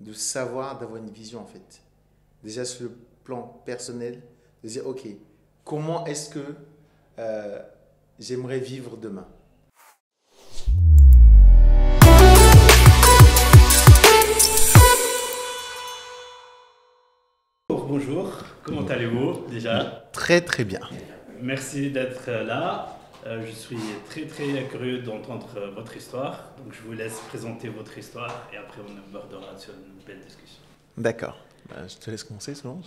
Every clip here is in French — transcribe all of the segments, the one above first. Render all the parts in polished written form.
de savoir, d'avoir une vision en fait. Déjà sur le plan personnel, de dire ok, comment est-ce que euh, j'aimerais vivre demain. Bonjour, comment allez-vous déjà? Très très bien. Merci d'être là. Je suis très curieux d'entendre votre histoire. Donc je vous laisse présenter votre histoire et après on abordera sur une belle discussion. D'accord. Je te laisse commencer, Solange.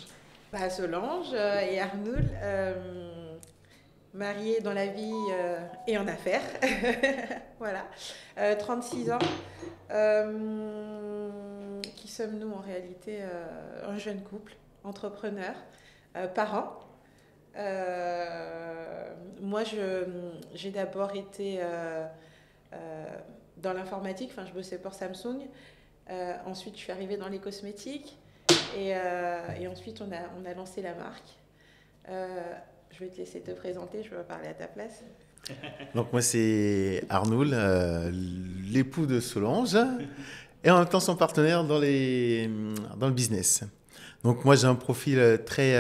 Solange et Arnoul, mariés dans la vie et en affaires. Voilà. 36 ans. Qui sommes-nous en réalité? Un jeune couple, entrepreneur, parents. Moi, j'ai d'abord été dans l'informatique, enfin, je bossais pour Samsung. Ensuite, je suis arrivée dans les cosmétiques. Et ensuite, on a lancé la marque. Je vais te laisser te présenter, je vais parler à ta place. Donc moi c'est Arnoul, l'époux de Solange, et en même temps son partenaire dans le business. Donc moi j'ai un profil très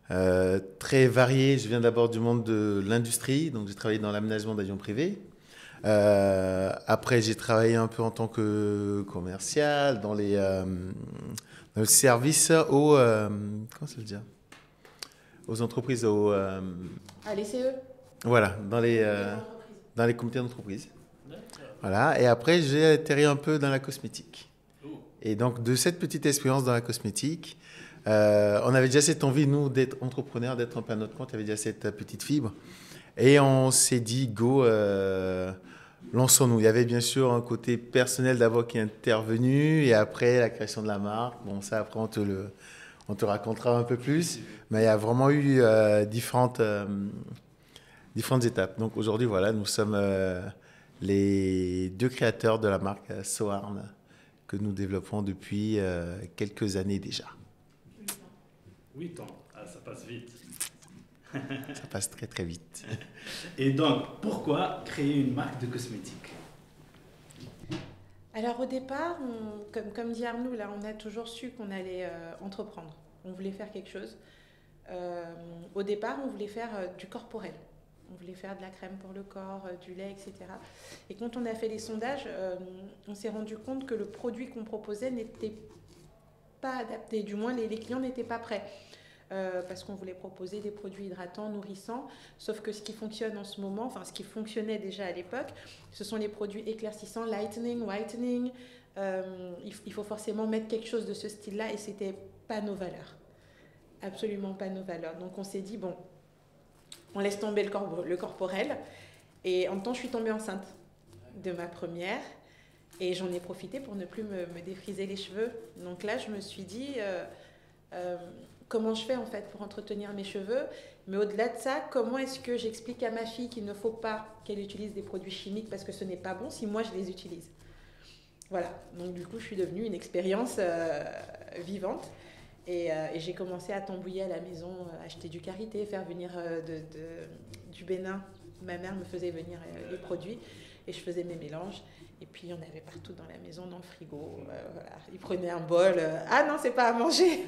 varié. Je viens d'abord du monde de l'industrie, donc j'ai travaillé dans l'aménagement d'avions privés. Après j'ai travaillé un peu en tant que commercial dans le service comment ça veut dire, aux entreprises, Les CE. voilà, dans les comités d'entreprise. Voilà. Et après, j'ai atterri un peu dans la cosmétique. Et donc, de cette petite expérience dans la cosmétique, on avait déjà cette envie, nous, d'être entrepreneurs, d'être un peu à notre compte. Il y avait déjà cette petite fibre. Et on s'est dit, go, lançons-nous. Il y avait bien sûr un côté personnel d'abord qui est intervenu. Et après, la création de la marque. Bon, ça, après, on te racontera un peu plus. Mais il y a vraiment eu différentes étapes. Donc aujourd'hui, voilà, nous sommes les deux créateurs de la marque Soarn que nous développons depuis quelques années déjà. 8 ans, ça passe vite. Ça passe très très vite. Et donc, pourquoi créer une marque de cosmétiques? Alors au départ, comme dit Arnaud, là, on a toujours su qu'on allait entreprendre. On voulait faire quelque chose. Au départ, on voulait faire du corporel. On voulait faire de la crème pour le corps, du lait, etc. Et quand on a fait les sondages, on s'est rendu compte que le produit qu'on proposait n'était pas adapté. Du moins, les clients n'étaient pas prêts. Parce qu'on voulait proposer des produits hydratants, nourrissants. Sauf que ce qui fonctionne en ce moment, enfin ce qui fonctionnait déjà à l'époque, ce sont les produits éclaircissants, lightening, whitening. Il faut forcément mettre quelque chose de ce style-là et c'était pas nos valeurs. Absolument pas nos valeurs. Donc on s'est dit, bon, on laisse tomber le corporel. Et en même temps, je suis tombée enceinte de ma première. Et j'en ai profité pour ne plus me défriser les cheveux. Donc là, je me suis dit, comment je fais en fait pour entretenir mes cheveux? Mais au-delà de ça, comment est-ce que j'explique à ma fille qu'il ne faut pas qu'elle utilise des produits chimiques parce que ce n'est pas bon si moi je les utilise? Voilà. Donc du coup, je suis devenue une expérience vivante. Et j'ai commencé à tambouiller à la maison, acheter du karité, faire venir du Bénin. Ma mère me faisait venir les produits et je faisais mes mélanges. Et puis, il y en avait partout dans la maison, dans le frigo. Voilà. Ils prenaient un bol. Ah non, c'est pas à manger.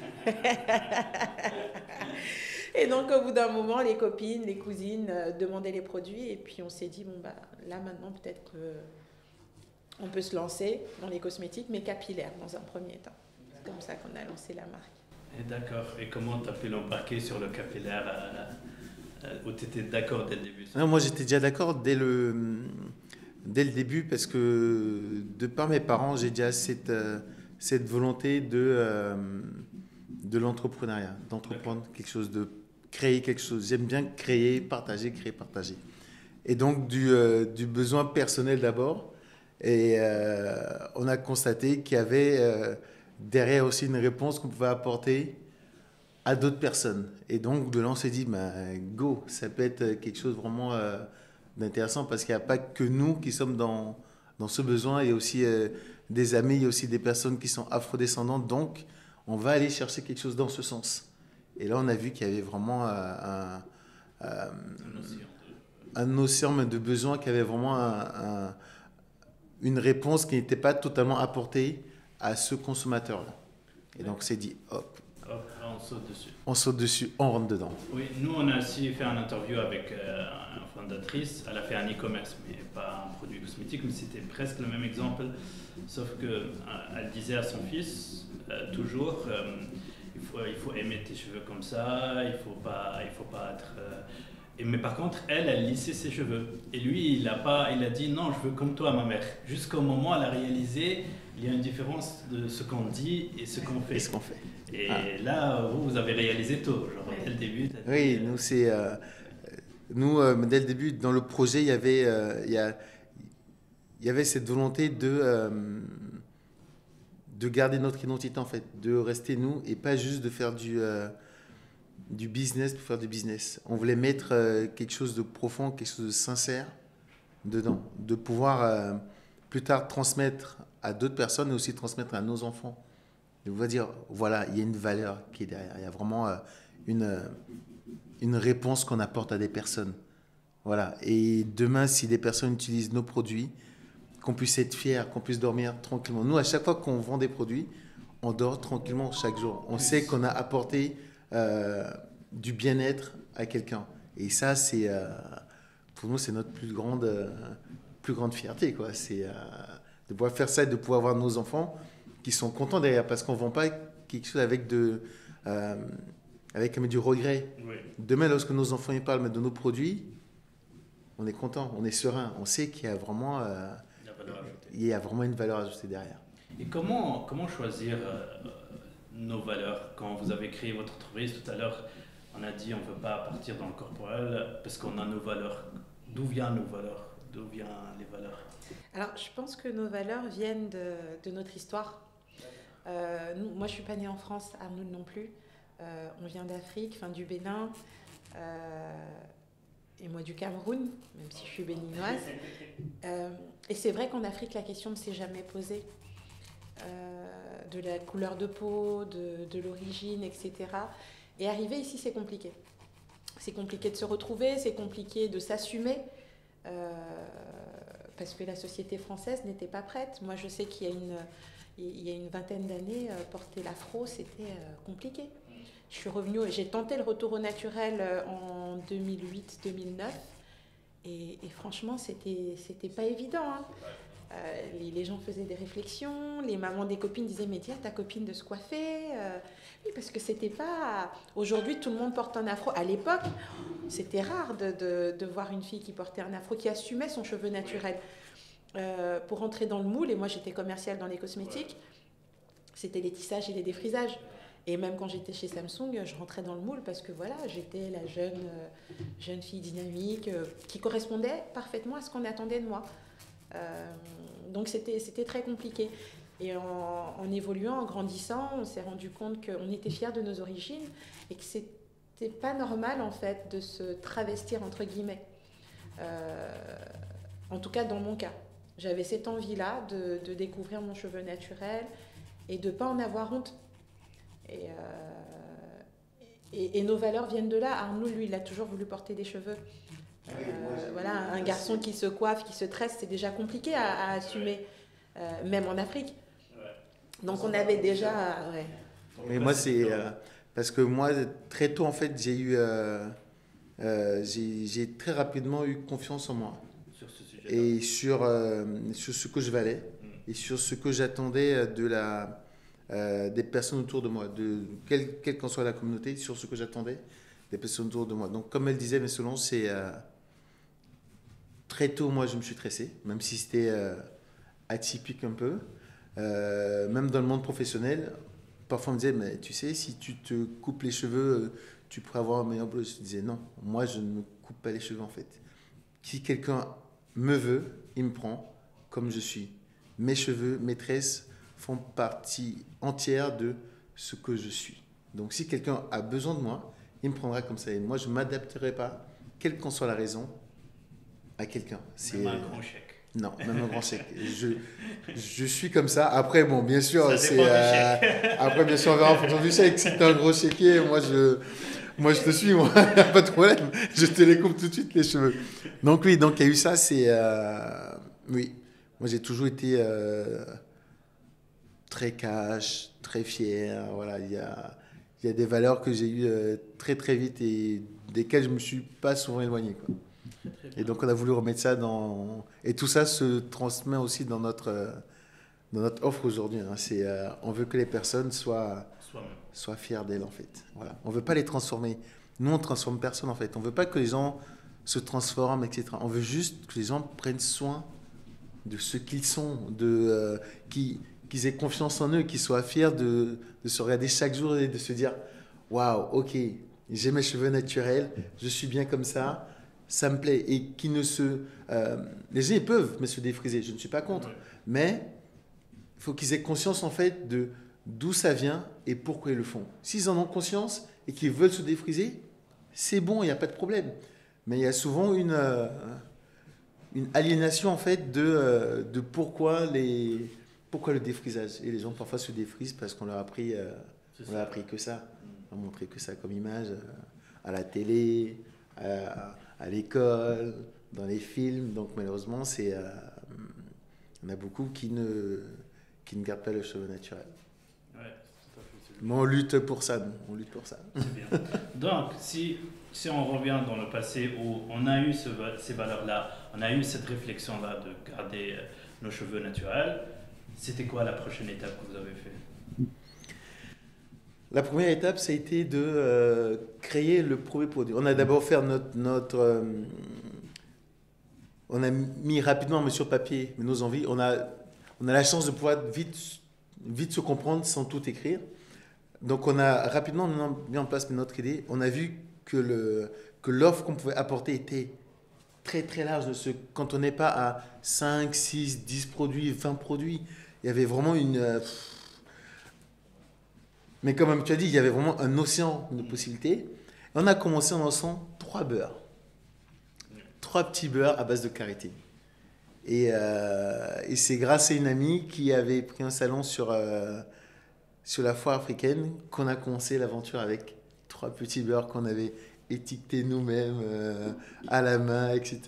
Et donc, au bout d'un moment, les copines, les cousines demandaient les produits. Et puis, on s'est dit, bon, bah, là, maintenant, peut-être qu'on peut se lancer dans les cosmétiques, mais capillaires dans un premier temps. C'est comme ça qu'on a lancé la marque. D'accord. Et comment tu as pu l'embarquer sur le capillaire où tu étais d'accord dès le début? Non, moi, j'étais déjà d'accord dès le début parce que de par mes parents, j'ai déjà cette volonté de l'entrepreneuriat, d'entreprendre quelque chose, de créer quelque chose. J'aime bien créer, partager, créer, partager. Et donc du besoin personnel d'abord. Et on a constaté qu'il y avait derrière aussi une réponse qu'on pouvait apporter à d'autres personnes. Et donc de là, on s'est dit, bah, go, ça peut être quelque chose vraiment d'intéressant parce qu'il n'y a pas que nous qui sommes dans ce besoin. Il y a aussi des amis, il y a aussi des personnes qui sont afrodescendantes. Donc, on va aller chercher quelque chose dans ce sens. Et là, on a vu qu'il y avait vraiment un océan de besoins, qui avait vraiment une réponse qui n'était pas totalement apportée à ce consommateur-là. Et donc, c'est dit, hop, Hop, là, on saute dessus. on saute dessus, on rentre dedans. Oui, nous, on a aussi fait un interview avec une fondatrice. Elle a fait un e-commerce, mais pas un produit cosmétique, mais c'était presque le même exemple. Sauf qu'elle disait à son fils, toujours, il faut aimer tes cheveux comme ça, il faut pas être... mais par contre, elle lissait ses cheveux. Et lui, il a dit non, je veux comme toi, ma mère. Jusqu'au moment où elle a réalisé, il y a une différence de ce qu'on dit et ce qu'on fait. Et ce qu'on fait. Et là, vous avez réalisé tôt, genre dès le début. Oui, nous, c'est... dès le début, dans le projet, il y avait cette volonté de garder notre identité, en fait, de rester nous et pas juste de faire du business pour faire du business. On voulait mettre quelque chose de profond, quelque chose de sincère dedans, de pouvoir plus tard transmettre à d'autres personnes et aussi transmettre à nos enfants. Et on va dire, voilà, il y a une valeur qui est derrière, il y a vraiment une réponse qu'on apporte à des personnes. Voilà. Et demain, si des personnes utilisent nos produits, qu'on puisse être fiers, qu'on puisse dormir tranquillement. Nous, à chaque fois qu'on vend des produits, on dort tranquillement chaque jour. On sait qu'on a apporté du bien-être à quelqu'un. Et ça, pour nous, c'est notre plus grande fierté, quoi. C'est de pouvoir faire ça et de pouvoir voir nos enfants qui sont contents derrière, parce qu'on ne vend pas quelque chose avec du regret. Oui. Demain, lorsque nos enfants y parlent de nos produits, on est content, on est serein. On sait qu'il y a vraiment, une valeur ajoutée derrière. Et comment choisir nos valeurs? Quand vous avez créé votre entreprise tout à l'heure, on a dit on ne veut pas partir dans le corporel parce qu'on a nos valeurs. D'où viennent nos valeurs? D'où viennent les valeurs? Alors, je pense que nos valeurs viennent de notre histoire. Moi, je ne suis pas née en France, Arnould non plus. On vient d'Afrique, du Bénin, et moi du Cameroun, même si je suis béninoise. Et c'est vrai qu'en Afrique, la question ne s'est jamais posée. De la couleur de peau, de l'origine, etc. Et arriver ici, c'est compliqué. C'est compliqué de se retrouver, c'est compliqué de s'assumer, parce que la société française n'était pas prête. Moi, je sais qu'il y a une vingtaine d'années, porter l'afro, c'était compliqué. Je suis revenue, j'ai tenté le retour au naturel en 2008-2009, et franchement, c'était pas évident, hein. Les gens faisaient des réflexions, les mamans des copines disaient mais dis à ta copine de se coiffer, oui, parce que c'était pas... Aujourd'hui tout le monde porte un afro. À l'époque c'était rare de voir une fille qui portait un afro, qui assumait son cheveu naturel. Pour rentrer dans le moule, et moi j'étais commerciale dans les cosmétiques, c'était les tissages et les défrisages. Et même quand j'étais chez Samsung, je rentrais dans le moule parce que voilà, j'étais la jeune fille dynamique qui correspondait parfaitement à ce qu'on attendait de moi. Donc c'était très compliqué. Et en évoluant, en grandissant, on s'est rendu compte qu'on était fiers de nos origines et que c'était pas normal en fait de se travestir entre guillemets. En tout cas dans mon cas, j'avais cette envie-là de découvrir mon cheveu naturel et de pas en avoir honte. Et nos valeurs viennent de là. Arnaud, lui, il a toujours voulu porter des cheveux. Voilà, un garçon qui se coiffe, qui se tresse, c'est déjà compliqué à assumer, même en Afrique. Donc on avait déjà... Ouais. Mais moi, c'est... parce que moi, très tôt, en fait, j'ai très rapidement eu confiance en moi. Sur ce sujet. Et sur ce que je valais, et sur ce que j'attendais des personnes autour de moi, quelle qu'en soit la communauté, sur ce que j'attendais des personnes autour de moi. Donc, comme elle disait, mais selon, c'est... très tôt, moi, je me suis tressé, même si c'était atypique un peu. Même dans le monde professionnel, parfois on me disait, mais tu sais, si tu te coupes les cheveux, tu pourrais avoir un meilleur boulot. Je disais, non, moi, je ne me coupe pas les cheveux, en fait. Si quelqu'un me veut, il me prend comme je suis. Mes cheveux, mes tresses font partie entière de ce que je suis. Donc, si quelqu'un a besoin de moi, il me prendra comme ça. Et moi, je ne m'adapterai pas, quelle qu'en soit la raison, à quelqu'un. Même un grand chèque. Non, même un grand chèque. Je suis comme ça. Après, bon, bien sûr, après, bien sûr, on verra en fonction du chèque. Si tu as un gros chéquier, moi, je te suis, moi, pas de problème. Je te les coupe tout de suite, les cheveux. Donc, oui, donc il y a eu ça. Oui, moi, j'ai toujours été très cash, très fier. Voilà, il y a des valeurs que j'ai eues très très vite et desquelles je me suis pas souvent éloigné, quoi. Très, très Et bien. donc on a voulu remettre ça dans... Et tout ça se transmet aussi dans notre offre aujourd'hui, hein. On veut que les personnes Soi-même. soient fières d'elles, en fait. Voilà. On veut pas les transformer. Nous, on transforme personne, en fait. On veut pas que les gens se transforment, etc. On veut juste que les gens prennent soin de ce qu'ils sont, qu'ils aient confiance en eux, qu'ils soient fiers de se regarder chaque jour et de se dire waouh, ok, j'ai mes cheveux naturels, je suis bien comme ça me plaît. Et qui ne se. Les gens ils peuvent se défriser, je ne suis pas contre, Ouais. mais il faut qu'ils aient conscience en fait de d'où ça vient et pourquoi ils le font. S'ils en ont conscience et qu'ils veulent se défriser, c'est bon, il n'y a pas de problème. Mais il y a souvent une aliénation en fait de pourquoi le défrisage. Et les gens parfois se défrisent parce qu'on leur a appris, C'est on leur a ça. appris que ça. On a montré que ça comme image à la télé, à l'école, dans les films. Donc malheureusement, on a beaucoup qui ne gardent pas le cheveu naturel. Ouais, tout à fait. Mais on lutte pour ça, nous. On lutte pour ça. C'est bien. Donc, si on revient dans le passé où on a eu ces valeurs-là, on a eu cette réflexion-là de garder nos cheveux naturels, c'était quoi la prochaine étape que vous avez fait? La première étape, ça a été de créer le premier produit. On a d'abord fait on a mis rapidement mais sur papier nos envies. On a la chance de pouvoir vite se comprendre sans tout écrire. Donc on a rapidement mis en place notre idée. On a vu que l'offre qu'on pouvait apporter était très très large. Quand on n'est pas à 5, 6, 10 produits, 20 produits, il y avait vraiment mais comme tu as dit, il y avait vraiment un océan de possibilités. Et on a commencé en lançant 3 beurres. 3 petits beurres à base de karité. Et c'est grâce à une amie qui avait pris un salon sur la foire africaine qu'on a commencé l'aventure avec 3 petits beurres qu'on avait étiquetés nous-mêmes à la main, etc.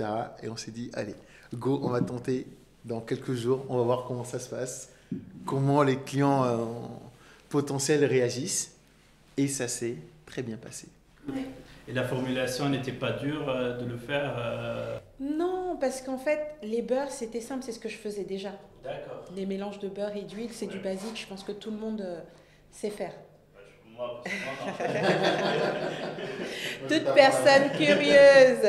Et on s'est dit, allez, go, on va tenter dans quelques jours, on va voir comment ça se passe, comment les clients potentiels réagissent. Et ça s'est très bien passé. Et la formulation n'était pas dure de le faire Non, parce qu'en fait, les beurres, c'était simple, c'est ce que je faisais déjà. D'accord. Les mélanges de beurre et d'huile, c'est du basique, je pense que tout le monde sait faire. Moi, Toute personne curieuse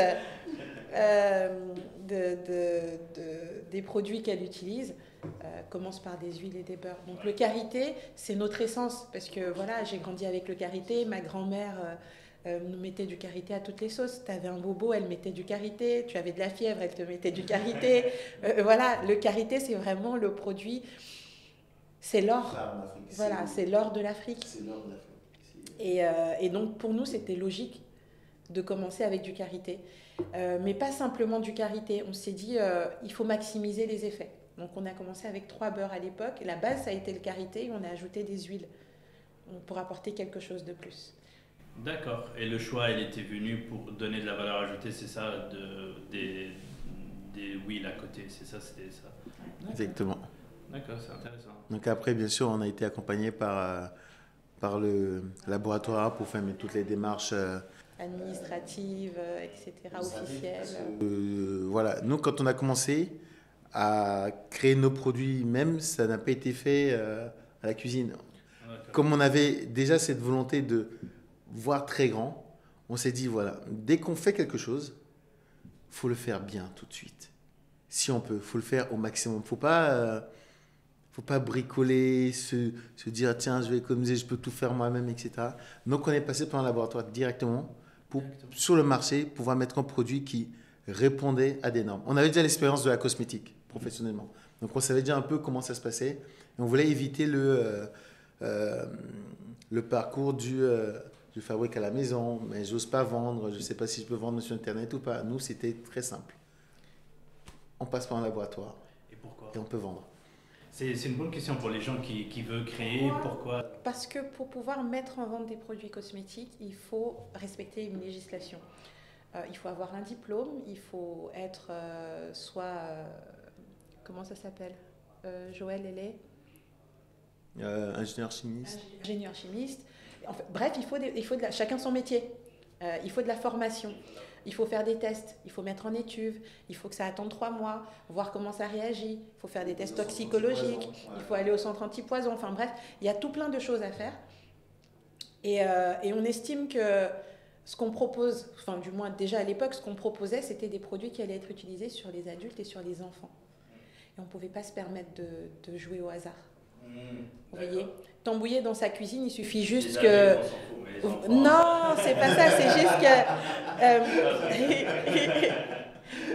des produits qu'elle utilise commence par des huiles et des beurres. Donc le karité, c'est notre essence, parce que voilà, j'ai grandi avec le karité, ma grand-mère nous mettait du karité à toutes les sauces. Tu avais un bobo, elle mettait du karité, tu avais de la fièvre, elle te mettait du karité. Voilà, le karité, c'est vraiment le produit, c'est l'or. Voilà, c'est l'or de l'Afrique. C'est l'or de l'Afrique. Et donc pour nous, c'était logique de commencer avec du karité. Mais pas simplement du karité. On s'est dit, il faut maximiser les effets. Donc on a commencé avec 3 beurres à l'époque. La base, ça a été le karité et on a ajouté des huiles pour apporter quelque chose de plus. D'accord. Et le choix, il était venu pour donner de la valeur ajoutée, c'est ça, des huiles à côté, c'est ça, c'était ça. D'accord. Exactement. D'accord, c'est intéressant. Donc après, bien sûr, on a été accompagné par le laboratoire pour faire toutes les démarches Administratives, etc., officielles. voilà. Nous, quand on a commencé à créer nos produits même, ça n'a pas été fait à la cuisine. D'accord. Comme on avait déjà cette volonté de voir très grand, on s'est dit, voilà, dès qu'on fait quelque chose, faut le faire bien tout de suite. Si on peut, faut le faire au maximum. Faut pas bricoler, se dire, tiens, je vais économiser, je peux tout faire moi-même, etc. Donc, on est passé par un laboratoire directement pour, sur le marché, pouvoir mettre un produit qui répondait à des normes. On avait déjà l'expérience de la cosmétique, professionnellement. Donc, on savait déjà un peu comment ça se passait. Et on voulait éviter le parcours je fabrique à la maison, mais j'ose pas vendre, je ne sais pas si je peux vendre sur Internet ou pas. Nous, c'était très simple. On passe par un laboratoire Et pourquoi? et on peut vendre. C'est une bonne question pour les gens qui veulent créer. Pourquoi? Parce que pour pouvoir mettre en vente des produits cosmétiques, il faut respecter une législation. Il faut avoir un diplôme, il faut être comment ça s'appelle Joël, elle est ingénieur chimiste. Ingénieur chimiste. En fait, bref, chacun son métier. Il faut de la formation. Il faut faire des tests, il faut mettre en étuve, il faut que ça attende 3 mois, voir comment ça réagit, il faut faire des tests toxicologiques, il faut aller au centre antipoison, enfin bref, il y a tout plein de choses à faire. Et on estime que ce qu'on propose, enfin du moins déjà à l'époque, ce qu'on proposait, c'était des produits qui allaient être utilisés sur les adultes et sur les enfants. Et on ne pouvait pas se permettre de jouer au hasard. Vous voyez, t'embouiller dans sa cuisine, il suffit juste que... Non, c'est pas ça, c'est juste que...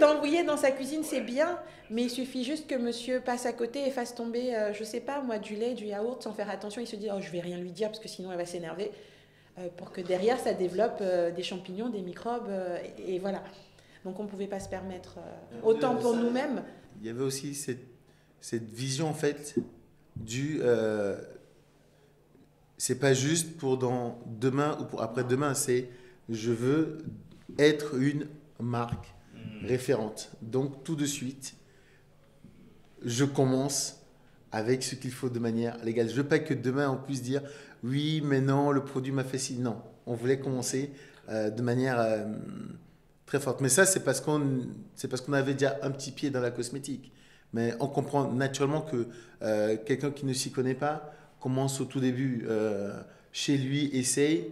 T'embouiller dans sa cuisine, c'est bien, mais il suffit juste que monsieur passe à côté et fasse tomber, je sais pas moi, du lait, du yaourt, sans faire attention. Il se dit, oh, je vais rien lui dire parce que sinon elle va s'énerver. Pour que derrière, ça développe des champignons, des microbes, et voilà. Donc on ne pouvait pas se permettre, autant pour nous-mêmes. Il y avait aussi cette vision, en fait, c'est pas juste pour dans demain ou pour après-demain, c'est je veux être une marque référente. Donc tout de suite, je commence avec ce qu'il faut de manière légale. Je veux pas que demain on puisse dire oui, mais non, le produit m'a fait ci. Non, on voulait commencer de manière très forte. Mais ça, c'est parce qu'on avait déjà un petit pied dans la cosmétique. Mais on comprend naturellement que quelqu'un qui ne s'y connaît pas commence au tout début chez lui, essaye.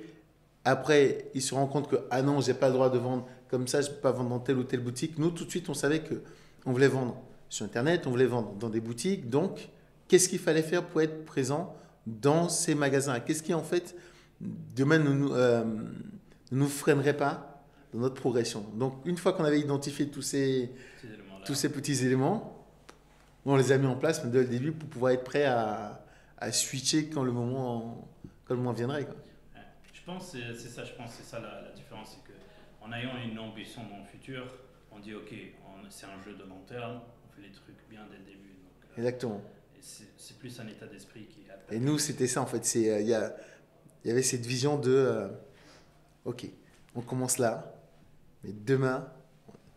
Après, il se rend compte que ah non, j'ai pas le droit de vendre comme ça, je peux pas vendre dans telle ou telle boutique. Nous, tout de suite, on savait que on voulait vendre sur Internet, on voulait vendre dans des boutiques. Donc, qu'est-ce qu'il fallait faire pour être présent dans ces magasins? Qu'est-ce qui, en fait, demain ne nous freinerait pas dans notre progression? Donc, une fois qu'on avait identifié tous ces petits éléments, on les a mis en place dès le début pour pouvoir être prêt à switcher quand le moment viendrait, quoi. Je pense que c'est ça la différence, c'est qu'en ayant une ambition dans le futur, on dit ok, c'est un jeu de long terme, on fait les trucs bien dès le début. Donc, exactement. C'est plus un état d'esprit qui est... Et nous, c'était ça en fait. Il y avait cette vision de ok, on commence là, mais demain,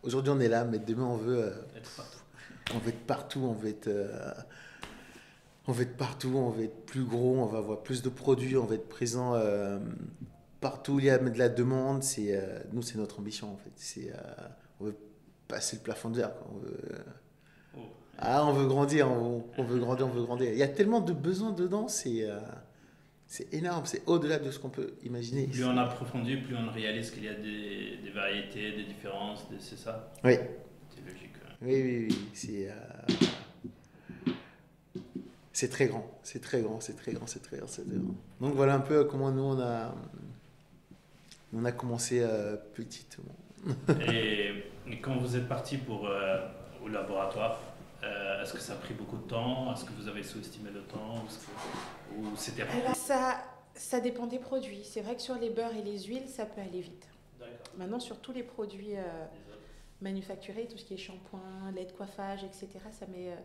aujourd'hui on est là, mais demain on veut être partout. On veut être partout, on veut être partout, on veut être plus gros, on va avoir plus de produits, on va être présent partout où il y a de la demande. Nous, c'est notre ambition en fait. On veut passer le plafond de verre, quoi. On veut grandir, on veut grandir. Il y a tellement de besoins dedans, c'est énorme, c'est au-delà de ce qu'on peut imaginer. Plus on approfondit, plus on réalise qu'il y a des variétés, des différences, c'est ça? Oui. C'est logique. Oui. C'est très grand. Donc voilà un peu comment nous on a commencé petitement. Et quand vous êtes parti au laboratoire, est-ce que ça a pris beaucoup de temps? Est-ce que vous avez sous-estimé le temps? Ou c'était... Alors ça dépend des produits. C'est vrai que sur les beurres et les huiles, ça peut aller vite. D'accord. Maintenant, sur tous les produits manufacturés, tout ce qui est shampoing, lait de coiffage, etc., ça met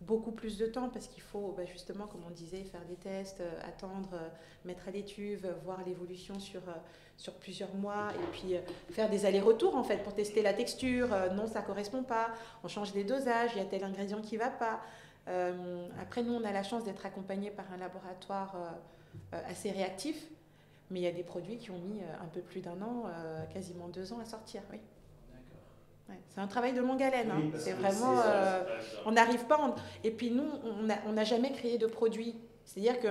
beaucoup plus de temps parce qu'il faut justement, comme on disait, faire des tests, attendre, mettre à l'étuve, voir l'évolution sur plusieurs mois et puis faire des allers-retours en fait pour tester la texture. Non, ça ne correspond pas, on change des dosages, il y a tel ingrédient qui ne va pas. Après, nous, on a la chance d'être accompagnés par un laboratoire assez réactif, mais il y a des produits qui ont mis un peu plus d'1 an, quasiment 2 ans à sortir, oui. Ouais, c'est un travail de longue haleine. Oui, c'est vraiment. On n'arrive pas. Et puis nous, on n'a jamais créé de produit. C'est-à-dire que,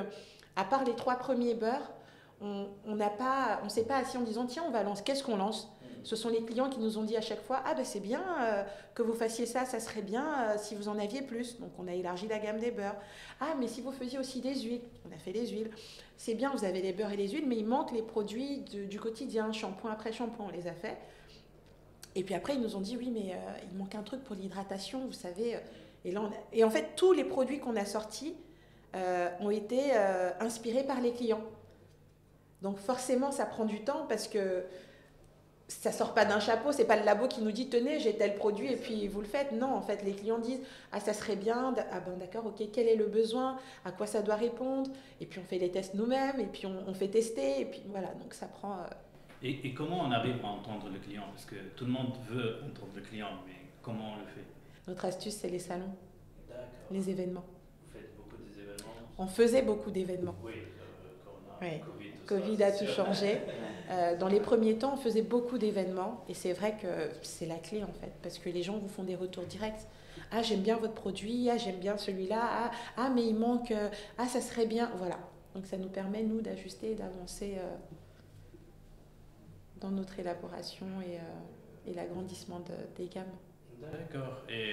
à part les 3 premiers beurres, on s'est pas assis en disant tiens, on va lancer. Qu'est-ce qu'on lance? Ce sont les clients qui nous ont dit à chaque fois ah ben c'est bien que vous fassiez ça, ça serait bien si vous en aviez plus. Donc on a élargi la gamme des beurres. Ah mais si vous faisiez aussi des huiles, on a fait les huiles. C'est bien, vous avez les beurres et les huiles, mais il manque les produits du quotidien, shampoing après shampoing, on les a fait. Et puis après, ils nous ont dit, oui, mais il manque un truc pour l'hydratation, vous savez. Et en fait, tous les produits qu'on a sortis ont été inspirés par les clients. Donc forcément, ça prend du temps parce que ça ne sort pas d'un chapeau. Ce n'est pas le labo qui nous dit, tenez, j'ai tel produit et puis vous le faites. Non, en fait, les clients disent, ah, ça serait bien. Ah ben d'accord, ok, quel est le besoin? À quoi ça doit répondre? Et puis on fait les tests nous-mêmes et puis on fait tester. Et puis voilà, donc ça prend... Et comment on arrive à entendre le client? Parce que tout le monde veut entendre le client, mais comment on le fait? Notre astuce, c'est les salons, D'accord. les événements. Vous faites beaucoup des événements? on faisait beaucoup d'événements. Oui, Corona, Oui. Covid, tout Covid ça, a c'est tout sûr. changé. Dans les premiers temps, on faisait beaucoup d'événements et c'est vrai que c'est la clé en fait, parce que les gens vous font des retours directs. Ah, j'aime bien votre produit, ah, j'aime bien celui-là, ah, mais il manque, ah, ça serait bien. Voilà. Donc ça nous permet, nous, d'ajuster et d'avancer dans notre élaboration et l'agrandissement des gammes. D'accord. Et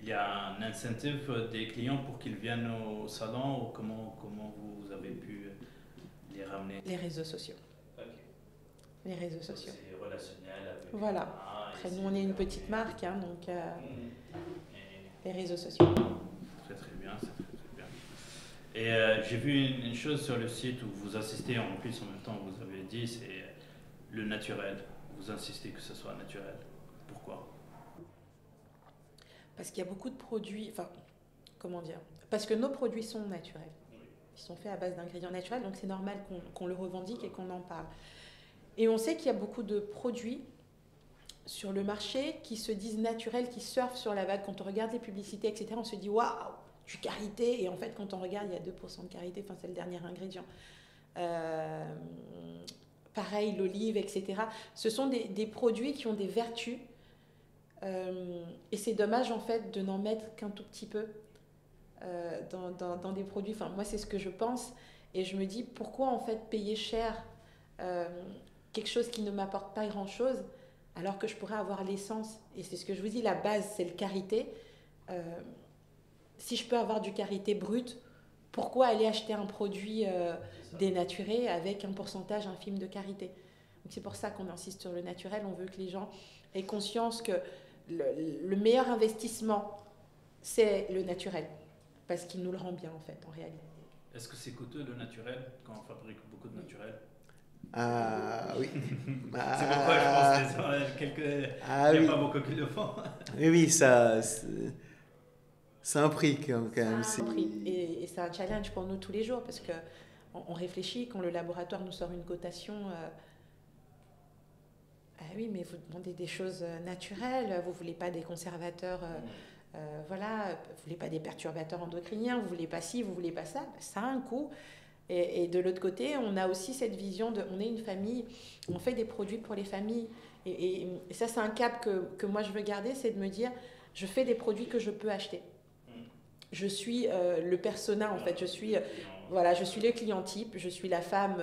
il y a un incentive des clients pour qu'ils viennent au salon ou comment vous avez pu les ramener? Les réseaux sociaux. Ok. Les réseaux sociaux. C'est relationnel avec. Voilà. Ah, Après, et nous, c'est on est une permet- petite marque, hein, donc Et les réseaux sociaux. très très bien, c'est très très bien. Et j'ai vu une chose sur le site où vous insistez, en plus en même temps vous avez dit, c'est le naturel. Vous insistez que ce soit naturel. Pourquoi? Parce qu'il y a beaucoup de produits, enfin, comment dire? Parce que nos produits sont naturels. Ils sont faits à base d'ingrédients naturels, donc c'est normal qu'on le revendique et qu'on en parle. Et on sait qu'il y a beaucoup de produits sur le marché qui se disent naturels, qui surfent sur la vague. Quand on regarde les publicités, etc., on se dit waouh, du karité. Et en fait, quand on regarde, il y a 2% de karité, enfin, c'est le dernier ingrédient. Pareil, l'olive, etc. Ce sont des produits qui ont des vertus. Et c'est dommage, en fait, de n'en mettre qu'un tout petit peu dans des produits. Enfin, moi, c'est ce que je pense. Et je me dis, pourquoi, en fait, payer cher quelque chose qui ne m'apporte pas grand-chose alors que je pourrais avoir l'essence. Et c'est ce que je vous dis, la base, c'est le karité. Si je peux avoir du karité brut, pourquoi aller acheter un produit dénaturé avec un pourcentage infime de karité? Donc c'est pour ça qu'on insiste sur le naturel. On veut que les gens aient conscience que le meilleur investissement, c'est le naturel. Parce qu'il nous le rend bien, en fait, en réalité. Est-ce que c'est coûteux le naturel quand on fabrique beaucoup de naturel? Ah oui. C'est pourquoi je pense qu'il Ah n'y a oui. pas beaucoup qui le font. Oui, oui, ça, c'est un prix quand même. C'est un prix. Et c'est un challenge pour nous tous les jours parce qu'on réfléchit, quand le laboratoire nous sort une cotation, ah oui, mais vous demandez des choses naturelles, vous ne voulez pas des conservateurs, voilà, vous ne voulez pas des perturbateurs endocriniens, vous ne voulez pas ci, vous ne voulez pas ça, ça a un coût. Et de l'autre côté, on a aussi cette vision de, on est une famille, on fait des produits pour les familles. Et ça, c'est un cap que moi je veux garder, c'est de me dire, je fais des produits que je peux acheter. Je suis le persona, en fait, je suis le client type, je suis la femme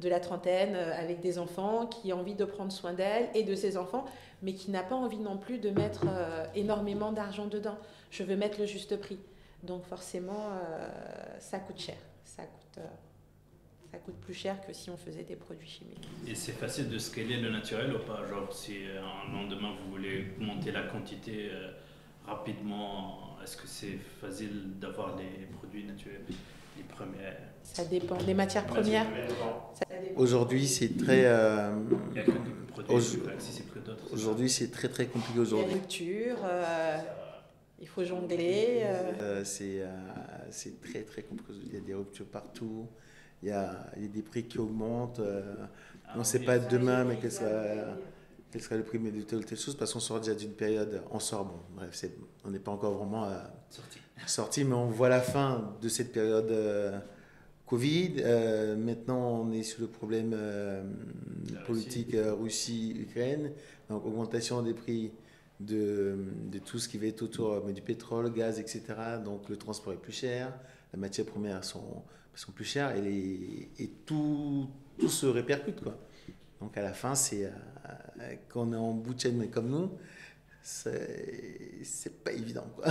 de la trentaine avec des enfants qui a envie de prendre soin d'elle et de ses enfants, mais qui n'a pas envie non plus de mettre énormément d'argent dedans. Je veux mettre le juste prix. Donc forcément, ça coûte cher. Ça coûte plus cher que si on faisait des produits chimiques. Et c'est facile de scaler le naturel ou pas? Genre, si un lendemain vous voulez monter la quantité rapidement, est-ce que c'est facile d'avoir les produits naturels, les premiers? Ça dépend. Les matières premières, ça dépend. Aujourd'hui, c'est très. Il y a que des produits plus accessibles que d'autres. Aujourd'hui, c'est très très compliqué Il y a aujourd'hui. une rupture, il faut jongler. C'est très très compliqué. Il y a des ruptures partout. Il y a des prix qui augmentent. On ne sait pas demain, mais quel sera le prix de telle ou telle chose, parce qu'on sort déjà d'une période. Bref, on n'est pas encore vraiment sorti, mais on voit la fin de cette période Covid. Maintenant, on est sur le problème politique Russie-Ukraine, donc augmentation des prix de tout ce qui va être autour du pétrole, gaz, etc. Donc le transport est plus cher, les matières premières sont plus chères et tout se répercute, quoi. Donc à la fin, c'est quand on est en bout de chaîne, mais comme nous, c'est pas évident, quoi.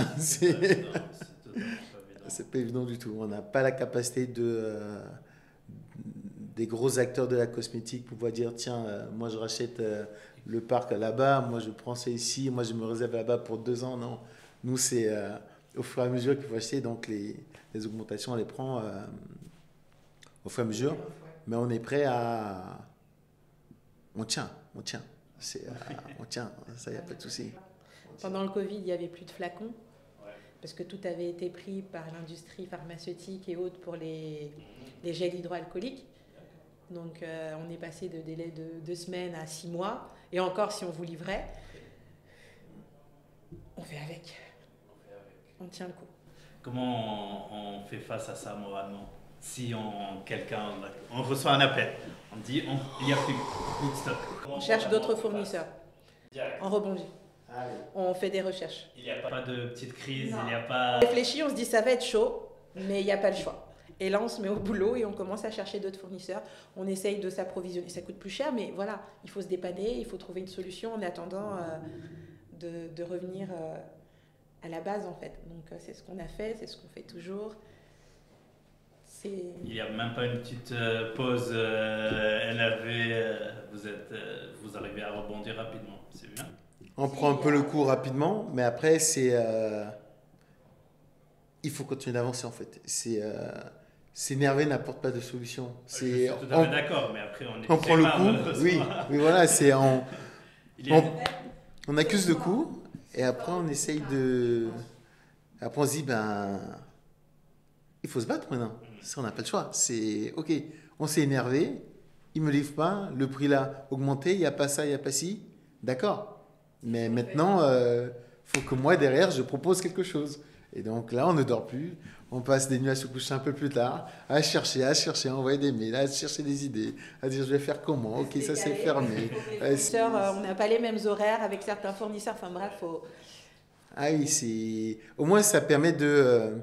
C'est pas évident du tout. On n'a pas la capacité des gros acteurs de la cosmétique pour pouvoir dire tiens, moi je rachète le parc là-bas, moi je prends ça ici, moi je me réserve là-bas pour 2 ans. Non, nous c'est au fur et à mesure qu'il faut acheter, donc les augmentations on les prend au fur et à mesure, mais on est prêt à... On tient. On tient, ça il n'y a pas de souci. Pendant le Covid, il n'y avait plus de flacons, parce que tout avait été pris par l'industrie pharmaceutique et autres pour les gels hydroalcooliques. Donc on est passé de délai de 2 semaines à 6 mois, et encore si on vous livrait, on fait avec. On tient le coup. Comment on fait face à ça moralement? Si on reçoit un appel, on dit il n'y a plus de stock. On cherche d'autres fournisseurs. Direct. On rebondit. On fait des recherches. Il n'y a pas de petite crise, Non. il n'y a pas... On réfléchit, on se dit ça va être chaud, mais il n'y a pas le choix. Et là, on se met au boulot et on commence à chercher d'autres fournisseurs. On essaye de s'approvisionner. Ça coûte plus cher, mais voilà, il faut se dépanner, il faut trouver une solution en attendant de revenir à la base, en fait. Donc, c'est ce qu'on a fait, c'est ce qu'on fait toujours. Il n'y a même pas une petite pause énervée, vous arrivez à rebondir rapidement, c'est bien. On prend un peu le coup rapidement, mais après, il faut continuer d'avancer en fait. S'énerver n'apporte pas de solution. Je suis tout à fait d'accord, mais après on prend le coup. Oui, voilà, on accuse le coup et après on essaye de. Après on se dit il faut se battre maintenant. Ça, on n'a pas le choix. C'est ok. On s'est énervé, il me livre pas, le prix là augmenté, il n'y a pas ça, il n'y a pas ci. D'accord. Mais maintenant, faut que moi derrière je propose quelque chose. Et donc là, on ne dort plus. On passe des nuits à se coucher un peu plus tard, à chercher, à envoyer des mails, à chercher des idées, à dire je vais faire comment. Ok, ça c'est fermé. On n'a pas les mêmes horaires avec certains fournisseurs. Enfin bref, faut. Ah oui, au moins ça permet de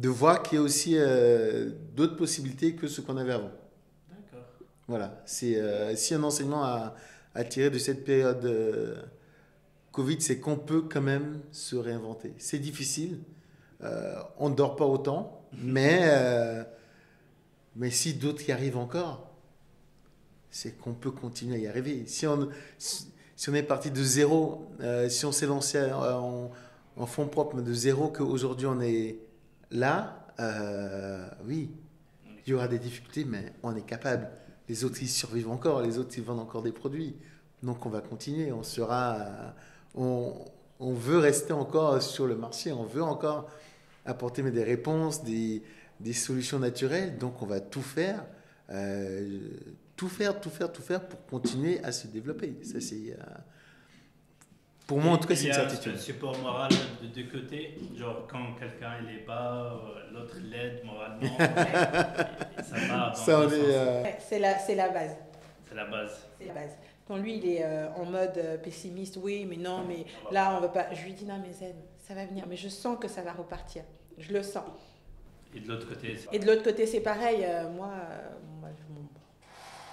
voir qu'il y a aussi d'autres possibilités que ce qu'on avait avant. D'accord. Voilà, si un enseignement à tirer de cette période Covid, c'est qu'on peut quand même se réinventer. C'est difficile, on ne dort pas autant, mais si d'autres y arrivent encore, c'est qu'on peut continuer à y arriver. Si on est parti de zéro, si on s'est lancé en fonds propres de zéro, qu'aujourd'hui on est là, oui, il y aura des difficultés, mais on est capable. Les autres, ils survivent encore, les autres, ils vendent encore des produits. Donc on va continuer, on veut rester encore sur le marché, on veut encore apporter des réponses, des solutions naturelles. Donc on va tout faire pour continuer à se développer. Ça, c'est, pour moi, en tout cas, c'est une certitude. Il y a un support moral de deux côtés, genre quand quelqu'un il est bas, l'autre l'aide moralement, et ça va dans le sens. C'est la base. C'est la base. C'est la base. Quand lui, il est en mode pessimiste, oui, mais non, mais là, on va pas. Je lui dis non, mais Zen, ça va venir. Mais je sens que ça va repartir. Je le sens. Et de l'autre côté, c'est pareil. Moi,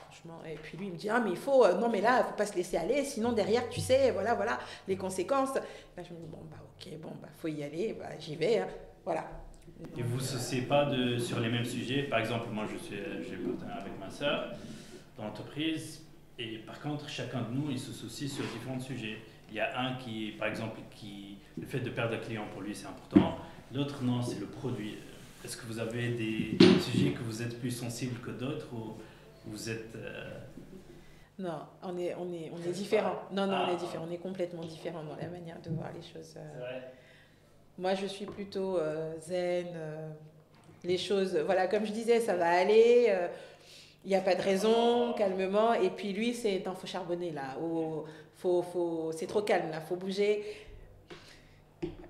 franchement. Et puis lui, il me dit ah, mais il faut. Non, mais là, il faut pas se laisser aller. Sinon, derrière, tu sais, voilà, les conséquences. Là, je me dis faut y aller. J'y vais. Hein, voilà. Et vous ne associez pas sur les mêmes sujets. Par exemple, moi, j'ai partenaire avec ma sœur dans l'entreprise. Et par contre, chacun de nous, il se soucie sur différents sujets. Il y a un qui, par exemple, le fait de perdre un client pour lui, c'est important. L'autre, non, c'est le produit. Est-ce que vous avez des sujets que vous êtes plus sensibles que d'autres ou vous êtes... Non, on est différents. Non, on est différents. On est complètement différents dans la manière de voir les choses. C'est vrai. Moi, je suis plutôt zen. Les choses, voilà, comme je disais, ça va aller. Il n'y a pas de raison, calmement. Et puis lui, faut charbonner là. C'est trop calme là, faut bouger.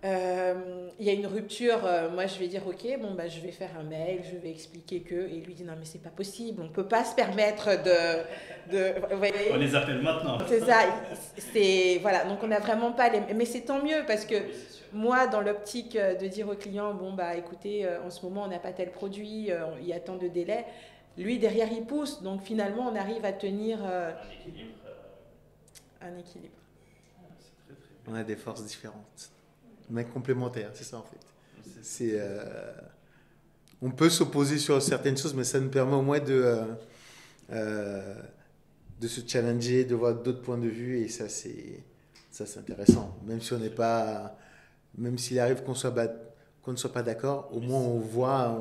Il y a une rupture. Moi, je vais dire ok, je vais faire un mail, je vais expliquer que. Et lui dit non, mais c'est pas possible. On peut pas se permettre de. On les appelle maintenant. C'est ça. Voilà. Donc on n'a vraiment pas les. Mais c'est tant mieux parce que. Oui, moi, dans l'optique de dire au client écoutez, en ce moment, on n'a pas tel produit, il y a tant de délais. Lui, derrière, il pousse. Donc, finalement, on arrive à tenir un équilibre. C'est très, on a des forces différentes, mais complémentaires, c'est ça en fait. On peut s'opposer sur certaines choses, mais ça nous permet au moins de se challenger, de voir d'autres points de vue, et ça c'est intéressant. Même si on n'est pas, même s'il arrive qu'on ne soit pas d'accord, au moins on voit,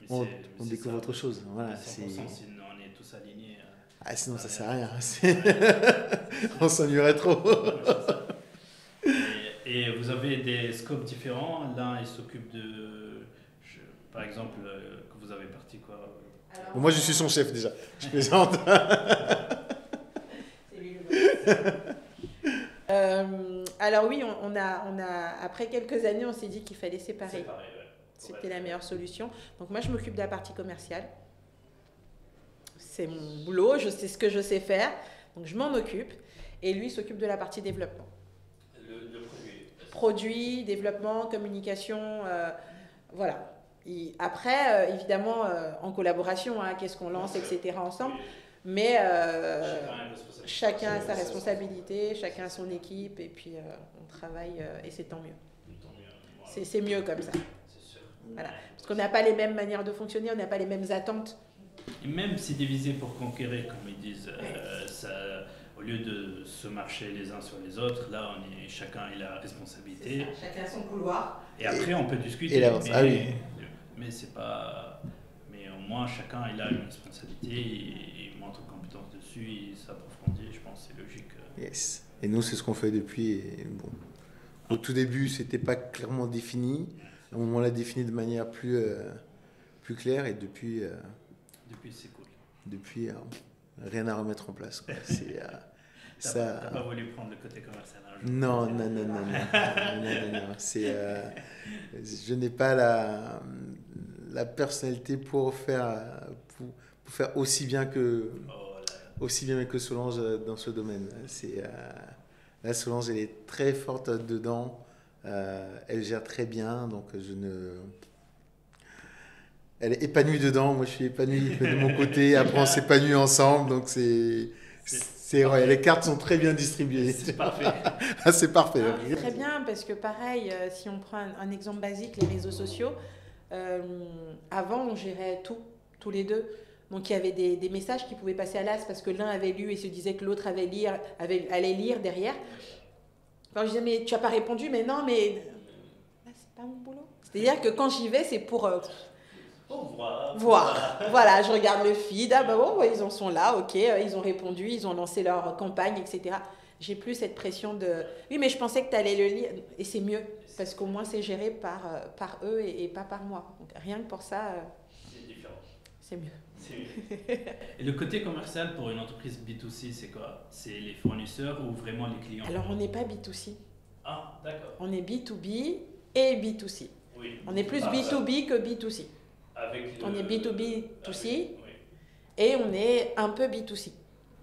on découvre autre chose. Voilà, sinon on est tous alignés. Sinon ça sert à rien. On s'ennuierait trop. Et vous avez des scopes différents. L'un, il s'occupe par exemple, que vous avez parti quoi. Alors, moi, je suis son chef déjà. Je plaisante. Alors, Alors oui, après quelques années, on s'est dit qu'il fallait séparer. C'est pareil, ouais. C'était la meilleure solution. Donc moi, je m'occupe de la partie commerciale. C'est mon boulot, je sais ce que je sais faire. Donc je m'en occupe. Et lui s'occupe de la partie développement. Le produit. Produit, développement, communication, voilà. Après, évidemment, en collaboration, hein, qu'est-ce qu'on lance, etc. ensemble. Mais chacun a sa responsabilité, chacun a son équipe, et puis on travaille, et c'est tant mieux. C'est mieux comme ça. C'est sûr. Voilà. Parce qu'on n'a pas les mêmes manières de fonctionner, on n'a pas les mêmes attentes. Et même si diviser pour conquérir, comme ils disent, au lieu de se marcher les uns sur les autres, là, chacun a la responsabilité. Chacun a son couloir. Et après, on peut discuter. Mais c'est pas. Mais au moins, chacun il a une responsabilité, il montre compétence dessus, il s'approfondit. Je pense que c'est logique. Yes. Et nous, c'est ce qu'on fait depuis. Et bon. Au tout début, c'était pas clairement défini. À un moment, on l'a défini de manière plus claire, et depuis. Depuis, c'est cool. Depuis, rien à remettre en place, quoi. T'as pas voulu prendre le côté commercial un jour? Non. Je n'ai pas la personnalité pour faire aussi bien que Solange dans ce domaine. La Solange, elle est très forte dedans. Elle gère très bien, donc elle est épanouie dedans. Moi, je suis épanoui de mon côté. Après, on s'épanouit ensemble, donc les cartes sont très bien distribuées. C'est parfait. C'est parfait. C'est très bien, parce que pareil, si on prend un exemple basique, les réseaux sociaux, avant on gérait tout, tous les deux. Donc il y avait des messages qui pouvaient passer à l'as parce que l'un avait lu et se disait que l'autre allait lire derrière. Alors je disais, mais tu n'as pas répondu, mais non, mais c'est pas mon boulot. C'est-à-dire que quand j'y vais, c'est pour... voir. Voilà, je regarde le feed, ils en sont là, ok, ils ont répondu, ils ont lancé leur campagne, etc. J'ai plus cette pression de oui, mais je pensais que tu allais le lire, et c'est mieux parce qu'au moins c'est géré par eux et pas par moi. Donc rien que pour ça, c'est différent. C'est mieux. Et le côté commercial pour une entreprise B2C, c'est quoi? C'est les fournisseurs ou vraiment les clients? Alors on n'est pas B2C. Ah, d'accord. On est B2B et B2C. Oui. On est plus B2B que B2C. On est B2B2C et on est un peu B2C.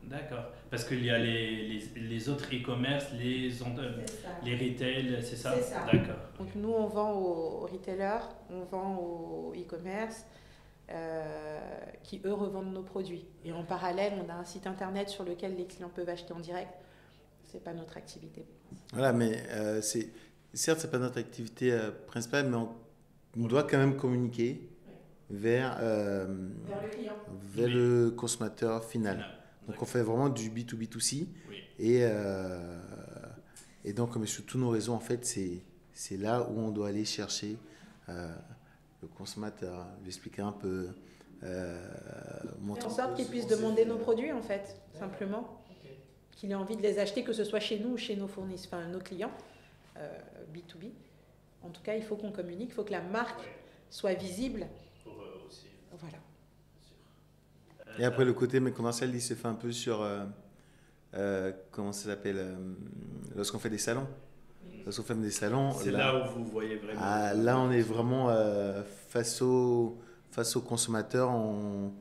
D'accord. Parce qu'il y a les autres e-commerce, les retail, c'est ça? C'est ça. D'accord. Donc nous, on vend aux retailers, on vend aux e-commerce qui, eux, revendent nos produits. Et en parallèle, on a un site internet sur lequel les clients peuvent acheter en direct. Ce n'est pas notre activité. Voilà, mais certes, ce n'est pas notre activité principale, mais on doit quand même communiquer vers le client. Vers le consommateur final. Donc on fait vraiment du B2B2C. Oui. Et donc, comme sur tous nos réseaux, en fait, c'est là où on doit aller chercher le consommateur, lui expliquer un peu. En sorte qu'il puisse demander nos produits, en fait, simplement. Okay. Qu'il ait envie de les acheter, que ce soit chez nous ou chez nos fournisseurs, enfin nos clients, B2B. En tout cas, il faut qu'on communique, il faut que la marque soit visible. Pour eux aussi. Voilà. Et après, le côté commercial, il se fait un peu sur, comment ça s'appelle, lorsqu'on fait des salons. Lorsqu'on fait des salons. C'est là où vous voyez vraiment. Là, on est vraiment face au consommateur, on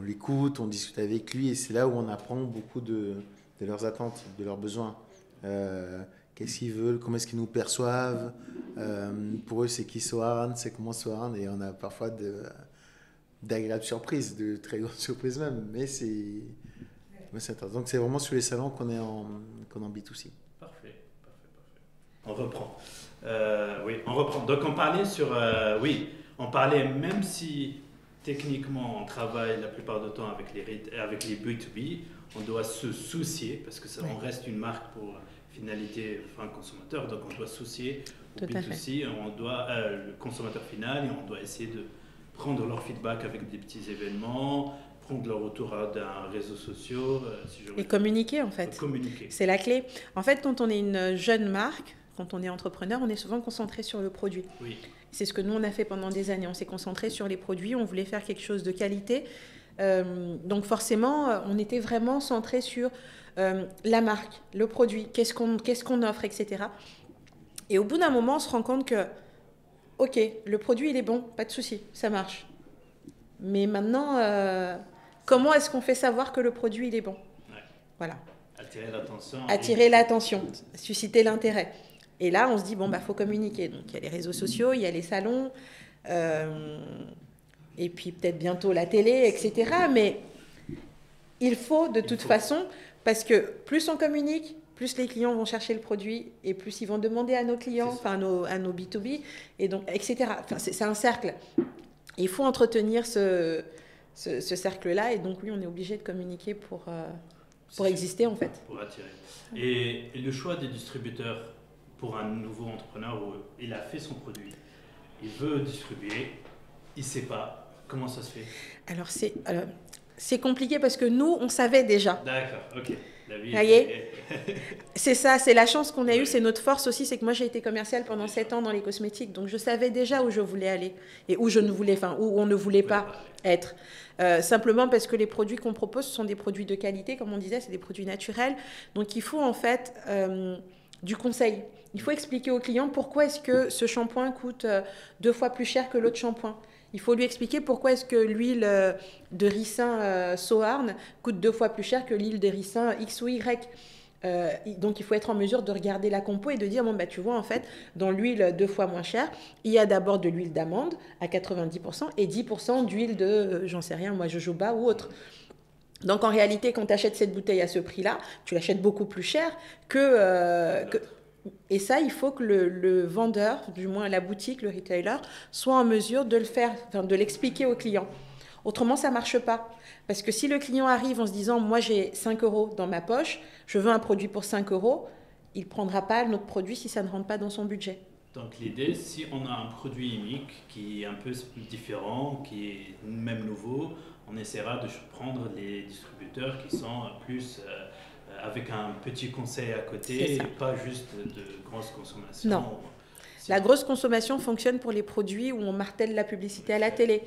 l'écoute, on discute avec lui, et c'est là où on apprend beaucoup de leurs attentes, de leurs besoins. Qu'est-ce qu'ils veulent, comment est-ce qu'ils nous perçoivent. Pour eux, c'est qui Soarn, c'est comment Soarn, et on a parfois d'agréables surprises, de très grandes surprises même, mais c'est intéressant. Donc c'est vraiment sur les salons qu'on est en B2C. Parfait. On reprend. On reprend. Donc on parlait on parlait, même si techniquement on travaille la plupart du temps avec les B2B, on doit se soucier, parce que on reste une marque pour finalité fin consommateur, donc on doit se soucier au B2C, le consommateur final, et on doit essayer de prendre leur feedback avec des petits événements, prendre leur retour d'un réseau social. Et communiquer, en fait. C'est la clé. En fait, quand on est une jeune marque, quand on est entrepreneur, on est souvent concentré sur le produit. Oui. C'est ce que nous, on a fait pendant des années. On s'est concentré sur les produits, on voulait faire quelque chose de qualité. Donc forcément, on était vraiment centré sur la marque, le produit, qu'est-ce qu'on offre, etc. Et au bout d'un moment, on se rend compte que, ok, le produit, il est bon, pas de souci, ça marche. Mais maintenant, comment est-ce qu'on fait savoir que le produit, il est bon? Voilà. Attirer l'attention, susciter l'intérêt. Et là, on se dit, bon, bah, faut communiquer. Donc, il y a les réseaux sociaux, il y a les salons, et puis peut-être bientôt la télé, etc. Mais il faut de toute façon, parce que plus on communique, plus les clients vont chercher le produit, et plus ils vont demander à nos clients, enfin à nos B2B, et donc, etc. Enfin, c'est un cercle. Il faut entretenir ce cercle-là, et donc oui, on est obligé de communiquer pour exister en fait. Pour attirer. Et le choix des distributeurs pour un nouveau entrepreneur où il a fait son produit, il veut distribuer, il ne sait pas, comment ça se fait? Alors c'est compliqué parce que nous, on savait déjà. D'accord, ok. C'est ça, c'est la chance qu'on a eue, c'est notre force aussi, c'est que moi j'ai été commerciale pendant 7 ans dans les cosmétiques, donc je savais déjà où je voulais aller et où on ne voulait pas être. Simplement parce que les produits qu'on propose, ce sont des produits de qualité, comme on disait, c'est des produits naturels, donc il faut en fait du conseil. Il faut expliquer au client pourquoi est-ce que ce shampoing coûte 2 fois plus cher que l'autre shampoing. Il faut lui expliquer pourquoi est-ce que l'huile de ricin Soarn coûte 2 fois plus cher que l'huile de ricin X ou Y. Donc il faut être en mesure de regarder la compo et de dire, bon bah tu vois en fait, dans l'huile 2 fois moins chère, il y a d'abord de l'huile d'amande à 90% et 10% d'huile de, j'en sais rien, moi jojoba ou autre. Donc en réalité, quand tu achètes cette bouteille à ce prix-là, tu l'achètes beaucoup plus cher que et ça, il faut que le vendeur, du moins la boutique, le retailer, soit en mesure de le faire, de l'expliquer au client. Autrement, ça ne marche pas. Parce que si le client arrive en se disant, moi j'ai 5 € dans ma poche, je veux un produit pour 5 €, il ne prendra pas notre produit si ça ne rentre pas dans son budget. Donc l'idée, si on a un produit unique qui est un peu différent, qui est même nouveau, on essaiera de prendre les distributeurs qui sont plus... avec un petit conseil à côté et pas juste de grosse consommation. Non. La grosse consommation fonctionne pour les produits où on martèle la publicité à la télé.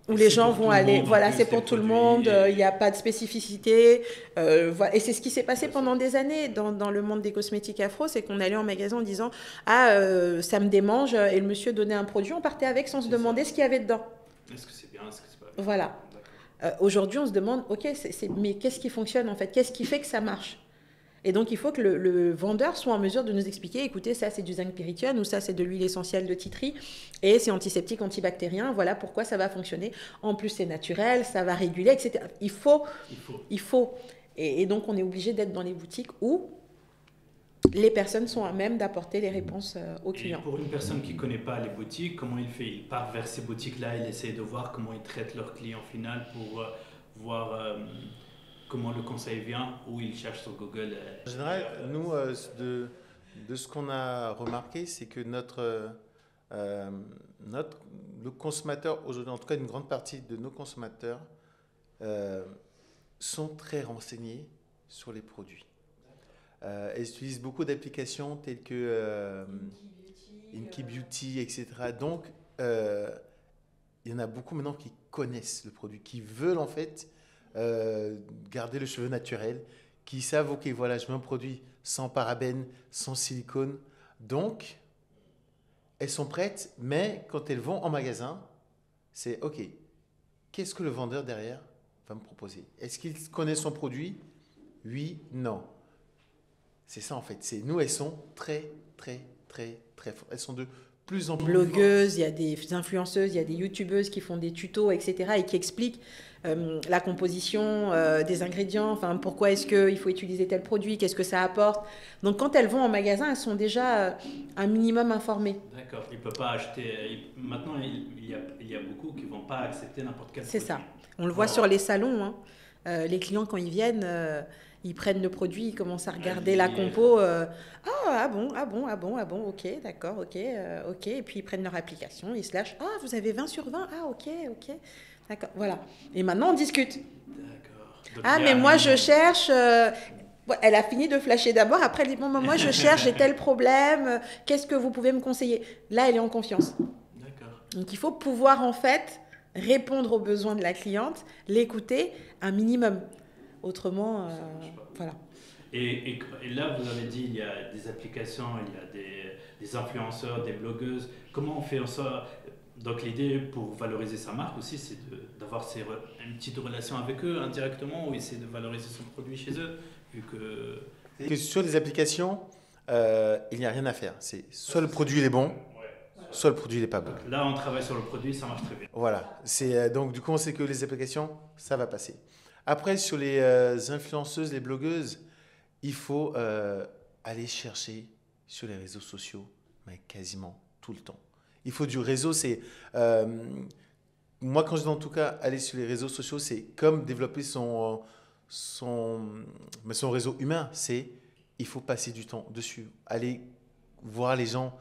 Où les gens vont aller, voilà, c'est pour tout le monde, il n'y a pas de spécificité. Voilà. Et c'est ce qui s'est passé pendant des années dans le monde des cosmétiques afro, c'est qu'on allait en magasin en disant « Ah, ça me démange » et le monsieur donnait un produit, on partait avec sans se demander ce qu'il y avait dedans. Est-ce que c'est bien, est-ce que c'est pas bien? Voilà. Aujourd'hui, on se demande, ok, mais qu'est-ce qui fonctionne en fait? Qu'est-ce qui fait que ça marche? Et donc, il faut que le vendeur soit en mesure de nous expliquer, écoutez, ça c'est du zinc pyrithione ou ça c'est de l'huile essentielle de titri et c'est antiseptique, antibactérien, voilà pourquoi ça va fonctionner. En plus, c'est naturel, ça va réguler, etc. Il faut. Et donc, on est obligé d'être dans les boutiques où les personnes sont à même d'apporter les réponses aux clients. Et pour une personne qui ne connaît pas les boutiques, comment il fait? Il part vers ces boutiques-là, il essaie de voir comment ils traitent leur client final pour voir comment le conseil vient ou il cherche sur Google. En général, nous, de ce qu'on a remarqué, c'est que le consommateur, aujourd'hui, en tout cas une grande partie de nos consommateurs, sont très renseignés sur les produits. Elles utilisent beaucoup d'applications telles que Inky Beauty, etc. Donc, il y en a beaucoup maintenant qui connaissent le produit, qui veulent en fait garder le cheveu naturel, qui savent, ok, voilà, je mets un produit sans parabènes, sans silicone. Donc, elles sont prêtes, mais quand elles vont en magasin, c'est ok, qu'est-ce que le vendeur derrière va me proposer? Est-ce qu'il connaît son produit? Oui, non. C'est ça en fait. Nous, elles sont très fortes. Elles sont de plus en plus blogueuses, il y a des influenceuses, il y a des youtubeuses qui font des tutos, etc. et qui expliquent la composition des ingrédients, enfin pourquoi est-ce qu'il faut utiliser tel produit, qu'est-ce que ça apporte. Donc quand elles vont en magasin, elles sont déjà un minimum informées. D'accord, il ne peut pas acheter... Maintenant, il y a beaucoup qui ne vont pas accepter n'importe quel produit. C'est ça. On le voit sur les salons. Hein. Les clients, quand ils viennent... ils prennent le produit, ils commencent à regarder la compo. Ah bon, ok, d'accord, ok. Et puis ils prennent leur application, ils se lâchent. Ah, vous avez 20 sur 20? Ah, ok. D'accord, voilà. Et maintenant, on discute. D'accord. Ah, mais moi, je cherche... elle a fini de flasher d'abord. Après, elle dit, bon, moi, je cherche, j'ai tel problème. Qu'est-ce que vous pouvez me conseiller? Là, elle est en confiance. D'accord. Donc, il faut pouvoir, en fait, répondre aux besoins de la cliente, l'écouter un minimum. Autrement, voilà. Et là, vous avez dit, il y a des applications, il y a des influenceurs, des blogueuses. Comment on fait ça? Donc l'idée pour valoriser sa marque aussi, c'est d'avoir une petite relation avec eux indirectement, ou essayer de valoriser son produit chez eux, vu que... Sur les applications, il n'y a rien à faire. C'est soit le produit il est bon, soit le produit il n'est pas bon. Là, on travaille sur le produit, ça marche très bien. Voilà. Donc du coup, on sait que les applications, ça va passer. Après, sur les influenceuses, les blogueuses, il faut aller chercher sur les réseaux sociaux, mais quasiment tout le temps. Il faut du réseau, c'est... moi, quand je dis en tout cas aller sur les réseaux sociaux, c'est comme développer son réseau humain. Il faut passer du temps dessus. Aller voir les gens,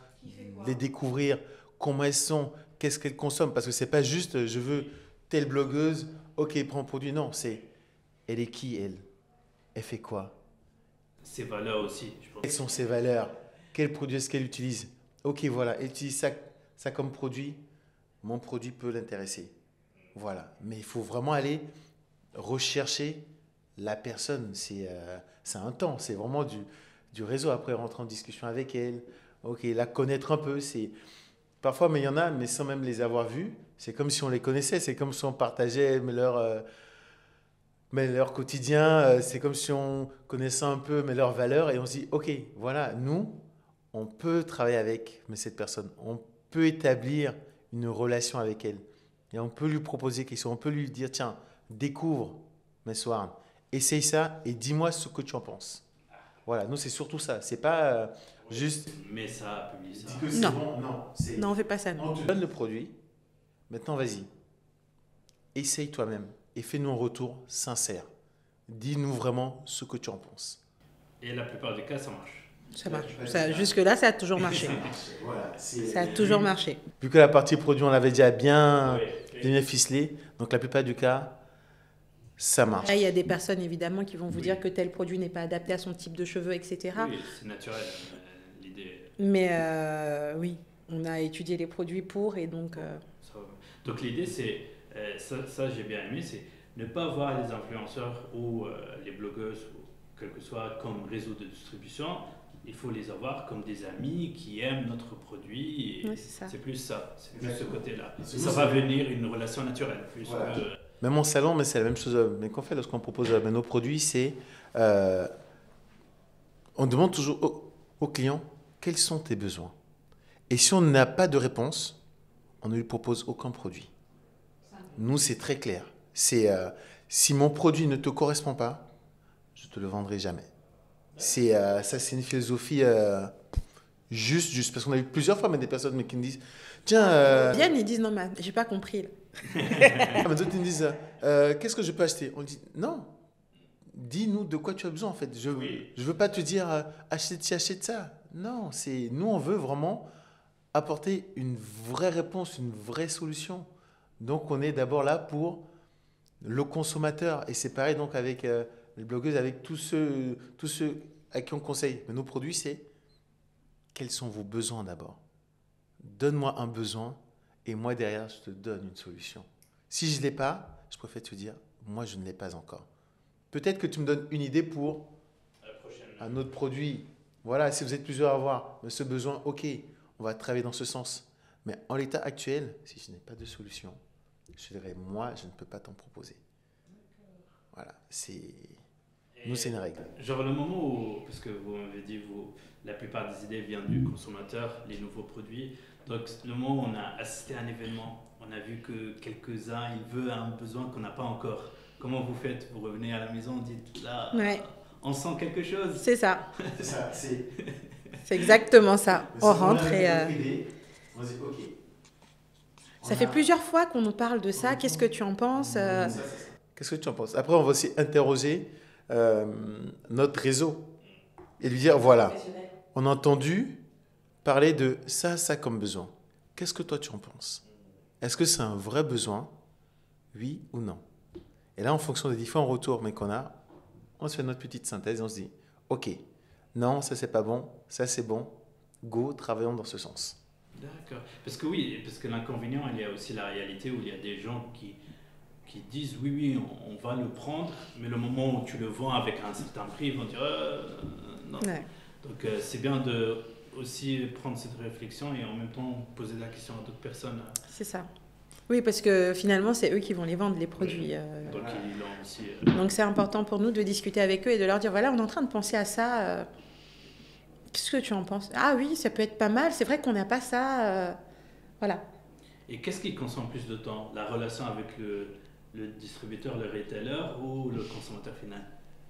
les découvrir, comment elles sont, qu'est-ce qu'elles consomment. Parce que ce n'est pas juste, je veux telle blogueuse, ok, prends un produit. Non, c'est, elle est qui, elle? Elle fait quoi? Ses valeurs aussi, je pense. Quelles sont ses valeurs? Quel produit est-ce qu'elle utilise? Ok, voilà, elle utilise ça comme produit. Mon produit peut l'intéresser. Voilà. Mais il faut vraiment aller rechercher la personne. C'est un temps. C'est vraiment du réseau. Après, rentrer en discussion avec elle. Ok, la connaître un peu. Parfois, mais il y en a, mais sans même les avoir vus. C'est comme si on les connaissait. C'est comme si on partageait leur quotidien. C'est comme si on connaissait un peu leurs valeurs. Et on se dit, ok, voilà, nous, on peut travailler avec cette personne. On peut établir une relation avec elle. Et on peut lui proposer quelque chose. On peut lui dire, tiens, découvre Mess-Warn. Essaye ça et dis-moi ce que tu en penses. Voilà, nous, c'est surtout ça. C'est pas juste... Mais ça, publie ça. Dis que c'est bon. Non, non, on ne fait pas ça. On te donne le produit. Maintenant, vas-y. Essaye toi-même et fais-nous un retour sincère. Dis-nous vraiment ce que tu en penses. Et la plupart des cas, ça marche. Ça marche. Jusque-là, ça a toujours marché. Voilà, ça a toujours marché. Vu que la partie produit, on l'avait déjà bien ficelé, donc la plupart du cas, ça marche. Là, il y a des personnes, évidemment, qui vont vous dire que tel produit n'est pas adapté à son type de cheveux, etc. Oui, c'est naturel, l'idée. Mais oui, on a étudié les produits pour, et donc... Donc l'idée, c'est, ça j'ai bien aimé, c'est ne pas voir les influenceurs ou les blogueuses, ou quel que soit, comme réseau de distribution. Il faut les avoir comme des amis qui aiment notre produit. Et oui, c'est ça. C'est plus ça, c'est plus ce côté-là. Ça va venir une relation naturelle. Plus voilà. que... Même en salon, mais c'est la même chose. Mais qu'on fait lorsqu'on propose nos produits, c'est on demande toujours au client quels sont tes besoins. Et si on n'a pas de réponse, on ne lui propose aucun produit. Nous, c'est très clair. C'est si mon produit ne te correspond pas, je ne te le vendrai jamais. Ça, c'est une philosophie juste parce qu'on a eu plusieurs fois des personnes qui me disent tiens. Viennent, ils disent non, mais j'ai pas compris. Là. Mais d'autres ils me disent qu'est-ce que je peux acheter? On dit non. Dis-nous de quoi tu as besoin en fait. Je veux pas te dire achète ci, achète ça. Non, nous on veut vraiment apporter une vraie réponse, une vraie solution. Donc on est d'abord là pour le consommateur et c'est pareil donc avec les blogueuses, avec tous ceux à qui on conseille. Mais nos produits, c'est quels sont vos besoins d'abord. Donne-moi un besoin et moi derrière, je te donne une solution. Si je ne l'ai pas, je préfère te dire, moi je ne l'ai pas encore. Peut-être que tu me donnes une idée pour un autre produit. Voilà, si vous êtes plusieurs à avoir ce besoin, ok, on va travailler dans ce sens. Mais en l'état actuel, si je n'ai pas de solution, je dirais, moi, je ne peux pas t'en proposer. Voilà, nous, c'est une règle. Genre le moment où, parce que vous m'avez dit, la plupart des idées viennent du consommateur, les nouveaux produits. Donc le moment où on a assisté à un événement, on a vu que quelques-uns, ils veulent un besoin qu'on n'a pas encore. Comment vous faites? Vous revenez à la maison, dites là, on sent quelque chose. C'est ça. C'est ça, c'est exactement ça. On rentre et... on dit ok. Ça fait plusieurs fois qu'on nous parle de ça. Qu'est-ce que tu en penses? Qu'est-ce que tu en penses? Après, on va aussi interroger notre réseau et lui dire, voilà, on a entendu parler de ça comme besoin. Qu'est-ce que toi, tu en penses? Est-ce que c'est un vrai besoin? Oui ou non? Et là, en fonction des différents retours qu'on a, on se fait notre petite synthèse et on se dit, ok, non, ça, c'est pas bon, ça, c'est bon, go, travaillons dans ce sens. D'accord. Parce que oui, parce que l'inconvénient, il y a aussi la réalité où il y a des gens qui disent oui, oui, on va le prendre, mais le moment où tu le vends avec un certain prix, ils vont dire non. Ouais. Donc c'est bien de aussi prendre cette réflexion et en même temps poser la question à d'autres personnes. C'est ça. Oui, parce que finalement, c'est eux qui vont les vendre, les produits. Donc ils l'ont aussi. Donc c'est important pour nous de discuter avec eux et de leur dire, voilà, on est en train de penser à ça. Qu'est-ce que tu en penses? Ah oui, ça peut être pas mal. C'est vrai qu'on n'a pas ça. Voilà. Et qu'est-ce qui consomme plus de temps? La relation avec le distributeur, le retailer ou le consommateur final?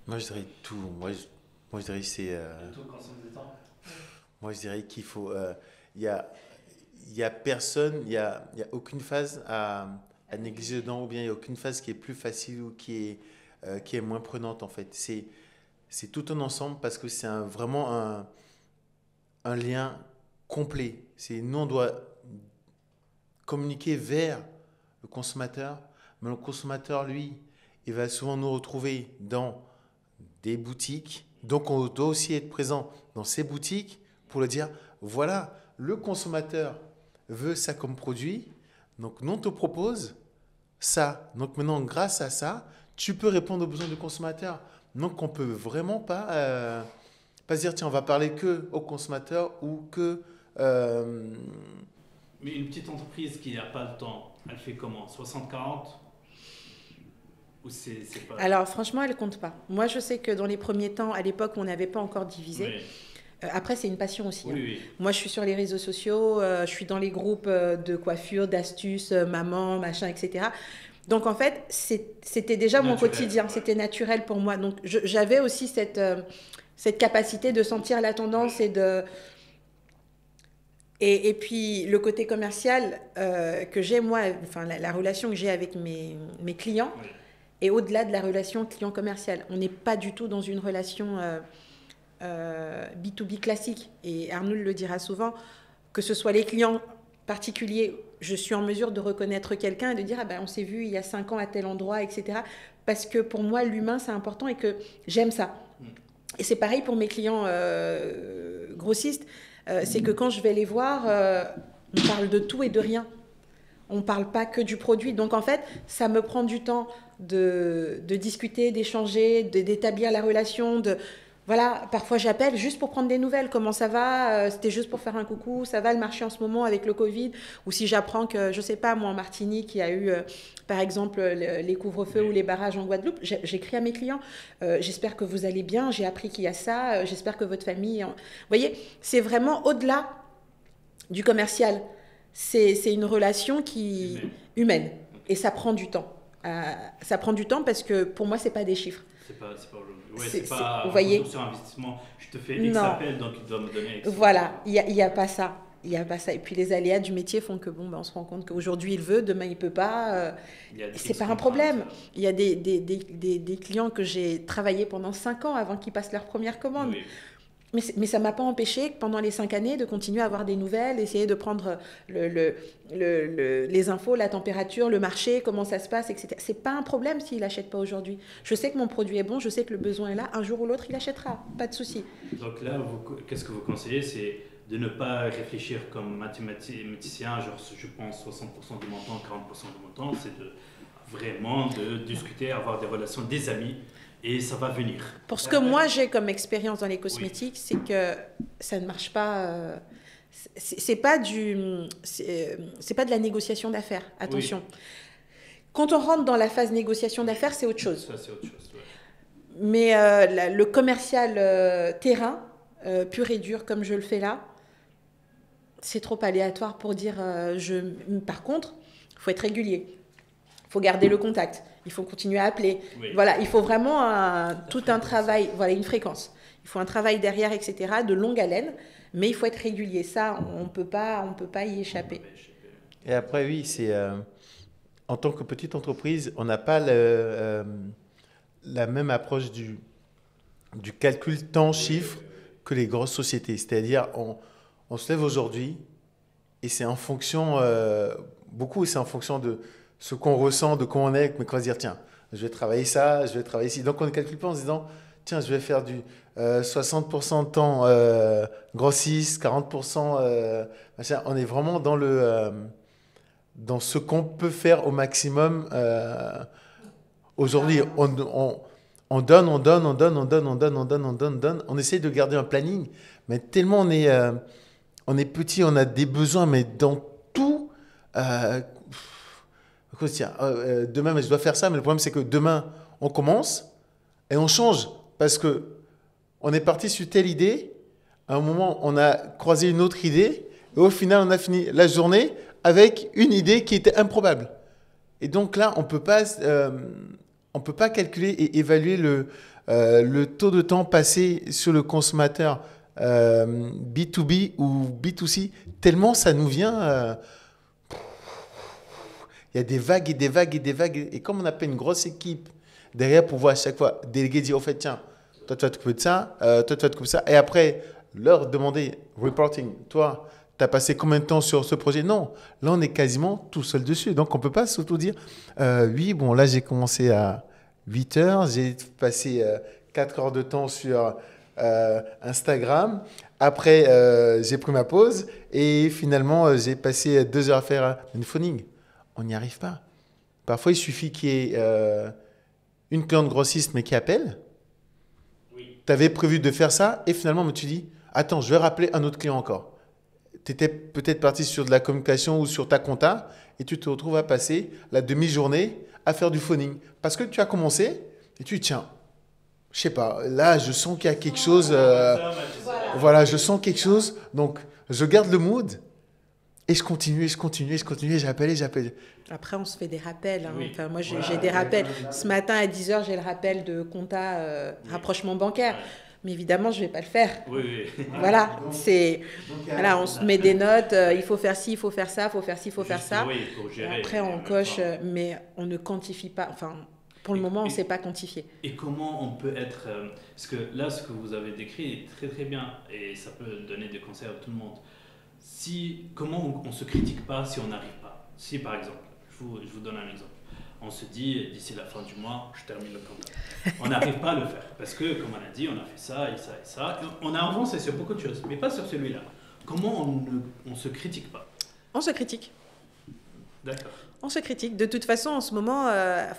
Moi, je dirais tout. Moi, je dirais que c'est... Tout consomme du temps. Moi, je dirais qu'il faut... il y a personne, il y a aucune phase à négliger dedans, ou bien il n'y a aucune phase qui est plus facile ou qui est moins prenante, en fait. C'est tout un ensemble parce que c'est vraiment un lien complet. Nous, on doit communiquer vers le consommateur, mais le consommateur, lui, il va souvent nous retrouver dans des boutiques. Donc, on doit aussi être présent dans ces boutiques pour le dire, voilà, le consommateur veut ça comme produit, donc nous, on te propose ça. Donc maintenant, grâce à ça, tu peux répondre aux besoins du consommateur. Donc, on ne peut vraiment pas se dire, tiens, on va parler que au consommateur ou que... Mais une petite entreprise qui n'a pas le temps, elle fait comment? 60-40? Ou c'est pas... Alors franchement, elle ne compte pas. Moi, je sais que dans les premiers temps, à l'époque, on n'avait pas encore divisé. Oui. Après, c'est une passion aussi. Oui, Hein. oui. Moi, je suis sur les réseaux sociaux, je suis dans les groupes de coiffure, d'astuces, maman, machin, etc. Donc, en fait, c'était déjà mon Naturel, quotidien. ouais. C'était naturel pour moi. Donc, j'avais aussi cette capacité de sentir la tendance et de... Et puis, le côté commercial que j'ai, moi, enfin, la relation que j'ai avec mes clients, Oui. est au-delà de la relation client-commercial. On n'est pas du tout dans une relation B2B classique. Et Arnould le dira souvent, que ce soit les clients particuliers, je suis en mesure de reconnaître quelqu'un et de dire, ah ben, on s'est vu il y a 5 ans à tel endroit, etc. Parce que pour moi, l'humain, c'est important et que j'aime ça. Et c'est pareil pour mes clients grossistes. C'est que quand je vais les voir, on parle de tout et de rien. On ne parle pas que du produit. Donc, en fait, ça me prend du temps de discuter, d'échanger, d'établir la relation. Voilà, parfois j'appelle juste pour prendre des nouvelles. Comment ça va? C'était juste pour faire un coucou. Ça va le marché en ce moment avec le Covid? Ou si j'apprends que, je ne sais pas, moi en Martinique, il y a eu, par exemple, les couvre-feux ou les barrages en Guadeloupe, j'écris à mes clients. J'espère que vous allez bien. J'ai appris qu'il y a ça. J'espère que votre famille... Vous voyez, c'est vraiment au-delà du commercial. C'est une relation qui humaine. Et ça prend du temps. Ça prend du temps parce que pour moi, ce n'est pas des chiffres. C'est pas vous voyez, sur investissement. Je te fais X appels, donc il doit me donner X. Voilà, il n'y a pas ça. Il y a pas ça. Et puis les aléas du métier font que on se rend compte qu'aujourd'hui il veut, demain il peut pas. C'est pas un problème. Il y a des clients que j'ai travaillé pendant 5 ans avant qu'ils passent leur première commande. Oui. Mais ça ne m'a pas empêché pendant les 5 années de continuer à avoir des nouvelles, essayer de prendre les infos, la température, le marché, comment ça se passe, etc. Ce n'est pas un problème s'il n'achète pas aujourd'hui. Je sais que mon produit est bon, je sais que le besoin est là. Un jour ou l'autre, il achètera. Pas de souci. Donc là, qu'est-ce que vous conseillez? C'est de ne pas réfléchir comme mathématicien, genre je pense 60% du montant, 40% du montant. C'est vraiment de discuter, avoir des relations, des amis. Et ça va venir. Pour ce que moi j'ai comme expérience dans les cosmétiques, oui, c'est que ça ne marche pas. C'est pas de la négociation d'affaires. Attention. Oui. Quand on rentre dans la phase négociation d'affaires, c'est autre chose. Ça, c'est autre chose. Ouais. Mais le commercial terrain, pur et dur comme je le fais là, c'est trop aléatoire pour dire. Par contre, il faut être régulier. Il faut garder le contact. Il faut continuer à appeler. Oui. Voilà, il faut vraiment tout un travail, voilà, une fréquence. Il faut un travail derrière, etc., de longue haleine, mais il faut être régulier. Ça, on peut pas y échapper. Et après, oui, c'est en tant que petite entreprise, on n'a pas la même approche du calcul temps-chiffre que les grosses sociétés. C'est-à-dire, on se lève aujourd'hui et c'est en fonction, c'est en fonction de ce qu'on ressent, de comment on est, mais qu'on va se dire, tiens, je vais travailler ça, je vais travailler ici. Donc, on ne calcule pas en se disant, tiens, je vais faire 60% de temps grossiste, 40% machin. On est vraiment dans ce qu'on peut faire au maximum. Aujourd'hui, on donne. On essaie de garder un planning, mais tellement on est petit, on a des besoins, mais dans tout. Demain, mais je dois faire ça, mais le problème, c'est que demain, on commence et on change parce que on est parti sur telle idée. À un moment, on a croisé une autre idée et au final, on a fini la journée avec une idée qui était improbable. Et donc là, on peut pas calculer et évaluer le taux de temps passé sur le consommateur B2B ou B2C, tellement ça nous vient. Il y a des vagues et des vagues et des vagues. Et comme on n'a pas une grosse équipe derrière pour pouvoir à chaque fois déléguer, dire au fait, tiens, toi tu vas t'occuper de ça, toi tu vas t'occuper de ça. Et après, leur demander, reporting, toi, tu as passé combien de temps sur ce projet? Non, là on est quasiment tout seul dessus. Donc on ne peut pas s'auto-dire, oui, bon là j'ai commencé à 8 heures, j'ai passé 4 heures de temps sur Instagram. Après, j'ai pris ma pause et finalement, j'ai passé 2 heures à faire une phoning. On n'y arrive pas. Parfois, il suffit qu'il y ait une cliente grossiste mais qui appelle. Oui. Tu avais prévu de faire ça et finalement, tu dis, attends, je vais rappeler un autre client encore. Tu étais peut-être parti sur de la communication ou sur ta compta et tu te retrouves à passer la demi-journée à faire du phoning. Parce que tu as commencé et tu dis, tiens, je sais pas, là, je sens qu'il y a quelque chose. Voilà, je sens quelque chose. Donc, je garde le mood. Et je continue, j'appelle. Après, on se fait des rappels. Hein. Oui. Enfin, moi, j'ai des rappels. Ce matin, à 10h, j'ai le rappel de compta rapprochement bancaire. Mais évidemment, je ne vais pas le faire. Oui. Voilà, voilà, on se met des notes. Il faut faire ci, il faut faire ça, il faut faire ci, il faut faire ça. Oui, pour gérer. Après, on coche, mais on ne quantifie pas. Enfin, pour le moment, on ne sait pas quantifier. Et comment on peut être... parce que là, ce que vous avez décrit est très très bien. Et ça peut donner des conseils à tout le monde. Comment on ne se critique pas si on n'arrive pas? Si par exemple, je vous donne un exemple, on se dit d'ici la fin du mois, je termine le compte. On n'arrive pas à le faire parce que, comme on a dit, on a fait ça et ça et ça. On a avancé sur beaucoup de choses, mais pas sur celui-là. Comment on ne se critique pas? On se critique. D'accord. On se critique. De toute façon, en ce moment, ça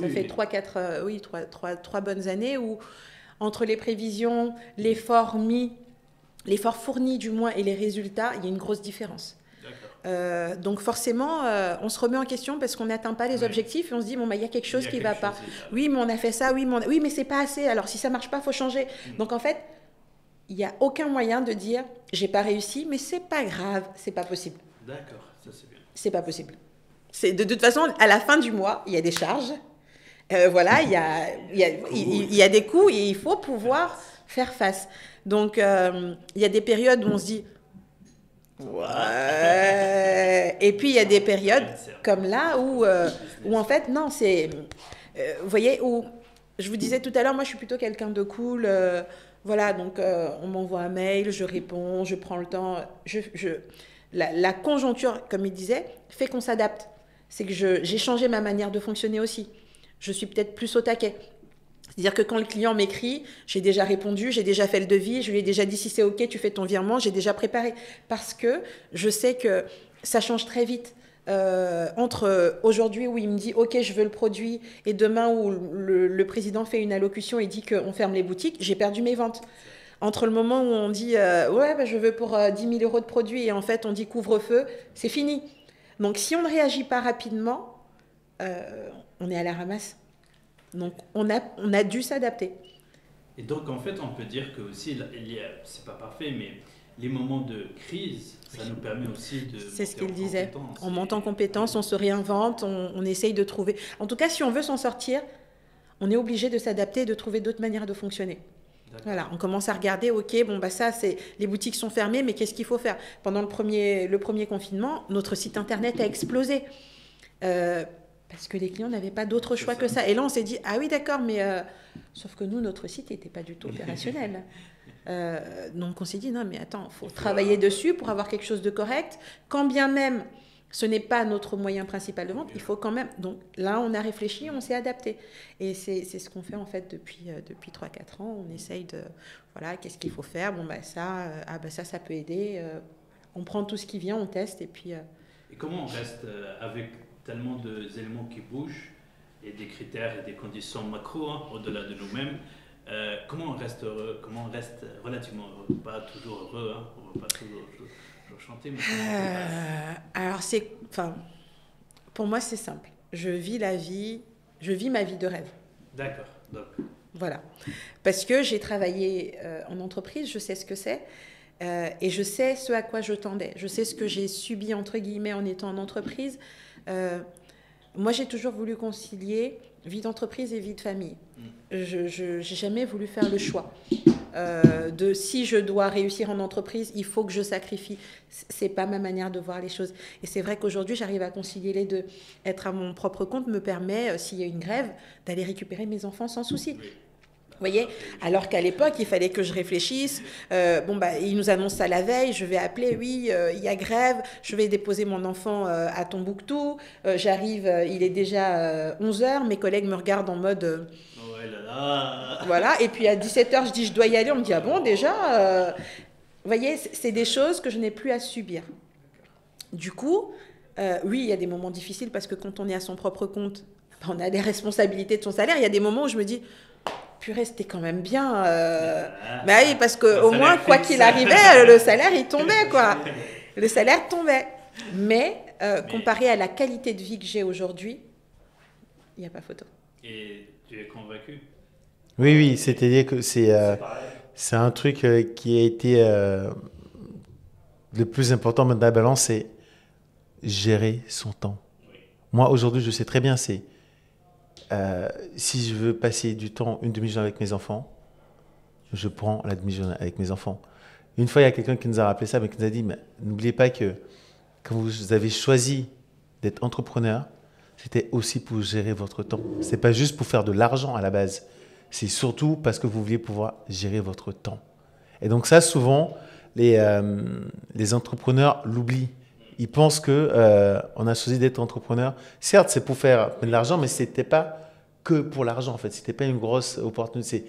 fait 3 bonnes années où, entre les prévisions, l'effort fourni du moins et les résultats, il y a une grosse différence. Donc forcément, on se remet en question parce qu'on n'atteint pas les objectifs et on se dit, bon, bah, il y a quelque chose qui ne va pas. Oui, mais on a fait ça, oui, mais c'est pas assez. Alors si ça ne marche pas, il faut changer. Donc en fait, il n'y a aucun moyen de dire, j'ai pas réussi, mais c'est pas grave, c'est pas possible. D'accord, ça c'est bien. C'est pas possible. De toute façon, à la fin du mois, il y a des charges. Voilà, il y a des coûts et il faut pouvoir faire face. Donc, il y a des périodes où on se dit ouais. Et puis, il y a des périodes comme là où en fait, non, c'est... vous voyez, où je vous disais tout à l'heure, moi, je suis plutôt quelqu'un de cool. Voilà, donc on m'envoie un mail, je réponds, je prends le temps. La conjoncture, comme il disait, fait qu'on s'adapte. C'est que j'ai changé ma manière de fonctionner aussi. Je suis peut-être plus au taquet. C'est-à-dire que quand le client m'écrit, j'ai déjà répondu, j'ai déjà fait le devis, je lui ai déjà dit si c'est OK, tu fais ton virement, j'ai déjà préparé. Parce que je sais que ça change très vite. Entre aujourd'hui où il me dit OK, je veux le produit, et demain où le président fait une allocution et dit qu'on ferme les boutiques, j'ai perdu mes ventes. Entre le moment où on dit je veux pour 10 000 euros de produit et en fait on dit couvre-feu, c'est fini. Donc si on ne réagit pas rapidement, on est à la ramasse. Donc on a dû s'adapter. Et donc en fait on peut dire que aussi, c'est pas parfait, mais les moments de crise, ça nous permet aussi de... C'est ce qu'il disait. On monte en compétences, on se réinvente, on essaye de trouver... En tout cas, si on veut s'en sortir, on est obligé de s'adapter et de trouver d'autres manières de fonctionner. Voilà, on commence à regarder, OK, bon, bah ça, les boutiques sont fermées, mais qu'est-ce qu'il faut faire? Pendant le premier confinement, notre site internet a explosé. Parce que les clients n'avaient pas d'autre choix que ça. Et là, on s'est dit, ah oui, d'accord, mais sauf que nous, notre site n'était pas du tout opérationnel. Donc, on s'est dit, non, mais attends, il faut travailler dessus pour avoir quelque chose de correct. Quand bien même, Ce n'est pas notre moyen principal de vente, il faut quand même... Donc là, on a réfléchi, on s'est adapté. Et c'est ce qu'on fait en fait depuis 3-4 ans. On essaye de... Voilà, qu'est-ce qu'il faut faire? Bon, ça peut aider. On prend tout ce qui vient, on teste et puis... Et comment on reste avec tellement d'éléments qui bougent et des critères et des conditions macro, hein, au-delà de nous-mêmes, comment on reste heureux? Comment on reste relativement heureux? Pas toujours heureux, hein, on ne va pas toujours chanter, mais alors pour moi c'est simple. Je vis ma vie de rêve. D'accord. Donc. Voilà. Parce que j'ai travaillé en entreprise, je sais ce que c'est. Et je sais ce à quoi je tendais. Je sais ce que j'ai subi, entre guillemets, en étant en entreprise. Moi, j'ai toujours voulu concilier vie d'entreprise et vie de famille. Je n'ai jamais voulu faire le choix de si je dois réussir en entreprise, il faut que je sacrifie. Ce n'est pas ma manière de voir les choses. Et c'est vrai qu'aujourd'hui, j'arrive à concilier les deux. Être à mon propre compte me permet, s'il y a une grève, d'aller récupérer mes enfants sans souci. Vous voyez, alors qu'à l'époque, il fallait que je réfléchisse. Ils nous annoncent ça la veille, je vais appeler, oui, il y a grève, je vais déposer mon enfant à Tombouctou. J'arrive, il est déjà 11h, mes collègues me regardent en mode... ouais là là. Voilà, et puis à 17h, je dis, je dois y aller. On me dit, ah bon, déjà Vous voyez, c'est des choses que je n'ai plus à subir. Du coup, oui, il y a des moments difficiles parce que quand on est à son propre compte, on a des responsabilités de son salaire. Il y a des moments où je me dis... Purée, c'était quand même bien. Bah oui, parce qu'au moins, quoi qu'il arrivait, le salaire, il tombait, quoi. Le salaire tombait. Mais comparé à la qualité de vie que j'ai aujourd'hui, il n'y a pas photo. Et tu es convaincu? Oui, c'est-à-dire que c'est un truc qui a été le plus important dans la balance, c'est gérer son temps. Oui. Moi, aujourd'hui, je sais très bien, c'est si je veux passer du temps, une demi-journée avec mes enfants, je prends la demi-journée avec mes enfants. Une fois, il y a quelqu'un qui nous a rappelé ça, mais qui nous a dit, mais n'oubliez pas que quand vous avez choisi d'être entrepreneur, c'était aussi pour gérer votre temps. Ce n'est pas juste pour faire de l'argent à la base. C'est surtout parce que vous vouliez pouvoir gérer votre temps. Et donc ça, souvent, les entrepreneurs l'oublient. Ils pensent qu'on a choisi d'être entrepreneur. Certes, c'est pour faire de l'argent, mais ce n'était pas que pour l'argent, en fait. Ce n'était pas une grosse opportunité.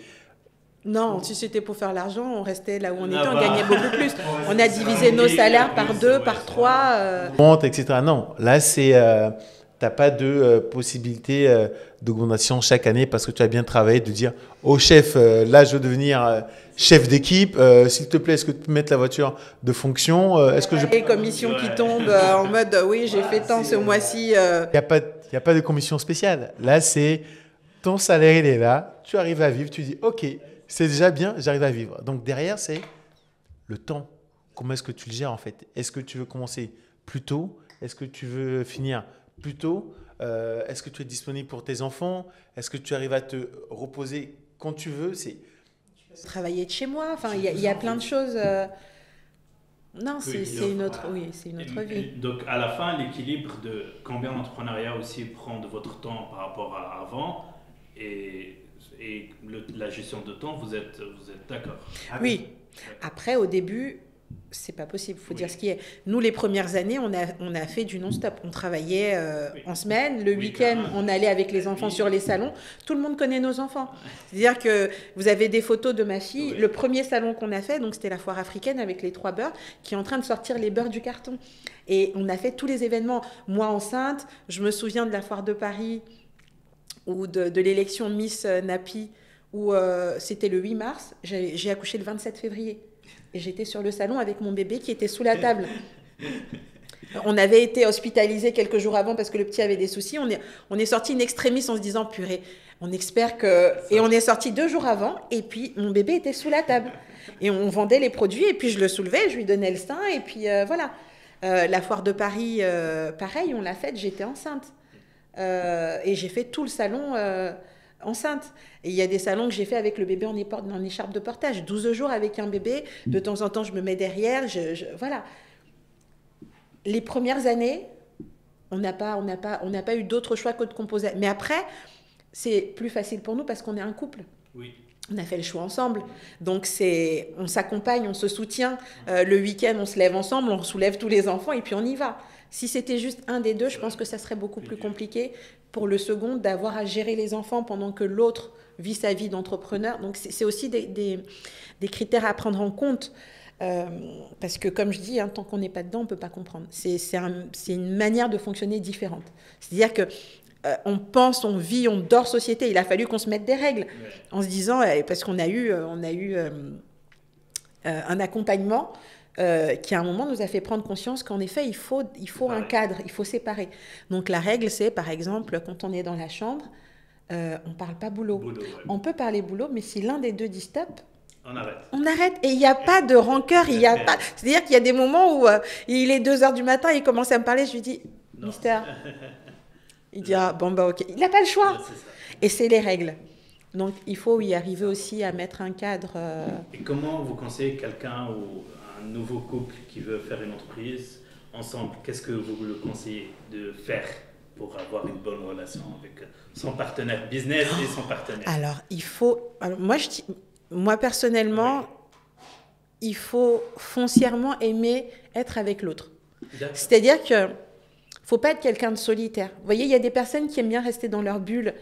Non, si c'était pour faire l'argent, on restait là où on était, on gagnait beaucoup plus. On a divisé nos salaires par 2, par 3. Monte, etc. Non, là, tu n'as pas de possibilité d'augmentation chaque année parce que tu as bien travaillé, de dire au chef, là, je veux devenir chef d'équipe. S'il te plaît, est-ce que tu peux mettre la voiture de fonction est-ce que Les commissions qui tombent en mode, oui, j'ai fait tant ce mois-ci. Il n'y a pas de commission spéciale. Là, c'est ton salaire, il est là. Tu arrives à vivre. Tu dis, OK, c'est déjà bien, j'arrive à vivre. Donc, derrière, c'est le temps. Comment est-ce que tu le gères, en fait? Est-ce que tu veux commencer plus tôt? Est-ce que tu veux finir plus tôt? Est-ce que tu es disponible pour tes enfants? Est-ce que tu arrives à te reposer quand tu veux? Travailler de chez moi. Enfin, il y a plein de choses. Non, c'est une autre vie. Donc, à la fin, l'équilibre de combien l'entrepreneuriat aussi prend de votre temps par rapport à avant et la gestion de temps, vous êtes d'accord? Oui. Après, au début, c'est pas possible. Il faut dire ce qui est. Nous, les premières années, on a fait du non-stop. On travaillait en semaine. Le week-end, on allait avec les enfants sur les salons. Tout le monde connaît nos enfants. C'est-à-dire que vous avez des photos de ma fille. Le premier salon qu'on a fait, donc c'était la foire africaine avec les 3 beurres, qui est en train de sortir les beurres du carton. Et on a fait tous les événements. Moi, enceinte, je me souviens de la foire de Paris ou de l'élection Miss Napi, où c'était le 8 mars. J'ai accouché le 27 février. Et j'étais sur le salon avec mon bébé qui était sous la table. On avait été hospitalisés quelques jours avant parce que le petit avait des soucis. On est sorti in extremis en se disant, purée, on espère que... Et on est sorti 2 jours avant et puis mon bébé était sous la table. Et on vendait les produits et puis je le soulevais, je lui donnais le sein et puis voilà. La foire de Paris, pareil, on l'a faite, j'étais enceinte. Et j'ai fait tout le salon... enceinte. Et il y a des salons que j'ai fait avec le bébé en écharpe de portage. 12 jours avec un bébé. De temps en temps, je me mets derrière. Voilà. Les premières années, on n'a pas eu d'autre choix que de composer. Mais après, c'est plus facile pour nous parce qu'on est un couple. Oui. On a fait le choix ensemble. Donc, on s'accompagne, on se soutient. Le week-end, on se lève ensemble, on soulève tous les enfants et puis on y va. Si c'était juste un des deux, je pense que ça serait beaucoup plus compliqué pour le second d'avoir à gérer les enfants pendant que l'autre vit sa vie d'entrepreneur. Donc c'est aussi des critères à prendre en compte. Parce que comme je dis, hein, tant qu'on n'est pas dedans, on ne peut pas comprendre. C'est une manière de fonctionner différente. C'est-à-dire que on pense, on vit, on dort société. Il a fallu qu'on se mette des règles en se disant, parce qu'on a eu un accompagnement qui à un moment nous a fait prendre conscience qu'en effet il faut un cadre, il faut séparer. Donc la règle c'est par exemple quand on est dans la chambre, on ne parle pas boulot. On peut parler boulot, mais si l'un des deux dit stop, on arrête. Et il n'y a pas de rancœur, il y a pas. C'est-à-dire qu'il y a des moments où il est 2h du matin, il commence à me parler, je lui dis Mister. Il dit bon bah ok. Il n'a pas le choix. Et c'est les règles. Donc il faut y arriver aussi à mettre un cadre. Et comment vous conseillez quelqu'un ou un nouveau couple qui veut faire une entreprise ensemble, qu'est-ce que vous le conseillez de faire pour avoir une bonne relation avec son partenaire business et son partenaire? Alors moi personnellement, il faut foncièrement aimer être avec l'autre. C'est-à-dire que faut pas être quelqu'un de solitaire. Vous voyez, il y a des personnes qui aiment bien rester dans leur bulle.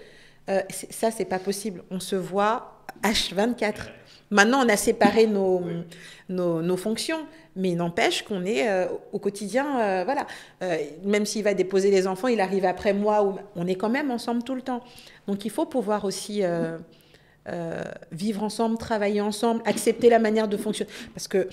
Ça, c'est pas possible. On se voit H24. Maintenant, on a séparé nos fonctions, mais n'empêche qu'on est au quotidien, voilà. Même s'il va déposer les enfants, il arrive après moi, on est quand même ensemble tout le temps. Donc, il faut pouvoir aussi vivre ensemble, travailler ensemble, accepter la manière de fonctionner. Parce que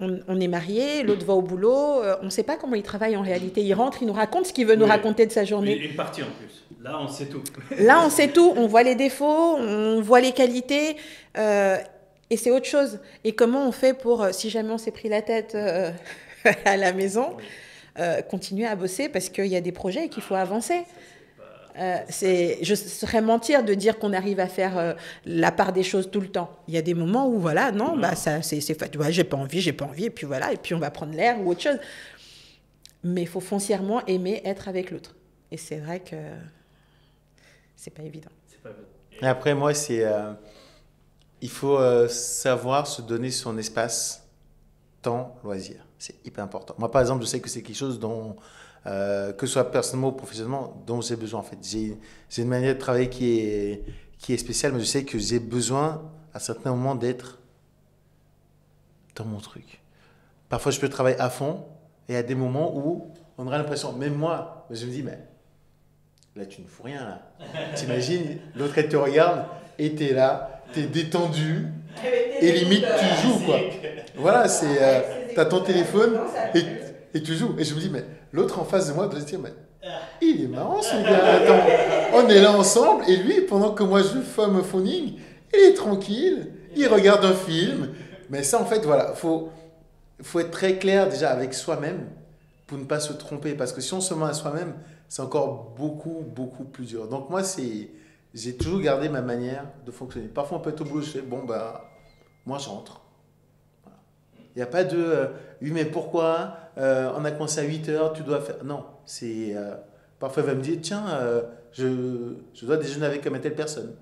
on est mariés, l'autre va au boulot, on ne sait pas comment il travaille en réalité. Il rentre, il nous raconte ce qu'il veut nous raconter de sa journée. Une partie en plus. Là, on sait tout. Là, on sait tout. On voit les défauts, on voit les qualités. Et c'est autre chose. Et comment on fait pour, si jamais on s'est pris la tête à la maison, continuer à bosser parce qu'il y a des projets et qu'il faut avancer. Je serais mentir de dire qu'on arrive à faire la part des choses tout le temps. Il y a des moments où, voilà, non, bah, ça, c'est ouais, j'ai pas envie, et puis voilà, et puis on va prendre l'air ou autre chose. Mais il faut foncièrement aimer être avec l'autre. Et c'est vrai que c'est pas évident. Et après, moi, il faut savoir se donner son espace, temps, loisir. C'est hyper important. Moi, par exemple, je sais que c'est quelque chose dont, que ce soit personnellement ou professionnellement, dont j'ai besoin en fait. J'ai une manière de travailler qui est spéciale, mais je sais que j'ai besoin à certains moments d'être dans mon truc. Parfois, je peux travailler à fond et à des moments où on aura l'impression, même moi, je me dis, mais là, tu ne fous rien là. T'imagines, l'autre elle te regarde et t'es là, t'es détendu et limite tu joues quoi. Voilà, t'as ton téléphone et tu joues. Et je me dis, mais l'autre en face de moi doit se dire, mais il est marrant ce gars. Attends, on est là ensemble et lui, pendant que moi je fais mon phoning, il est tranquille, il regarde un film. Mais ça en fait, voilà, faut être très clair déjà avec soi-même pour ne pas se tromper. Parce que si on se ment à soi-même, c'est encore beaucoup, beaucoup plus dur. Donc moi, j'ai toujours gardé ma manière de fonctionner. Parfois, on peut être au boulot, je fais, bon, bah, moi, je rentre. Voilà. Il n'y a pas de, oui, mais pourquoi on a commencé à 8h, tu dois faire... Non, c'est... parfois, il va me dire, tiens, je dois déjeuner avec telle personne.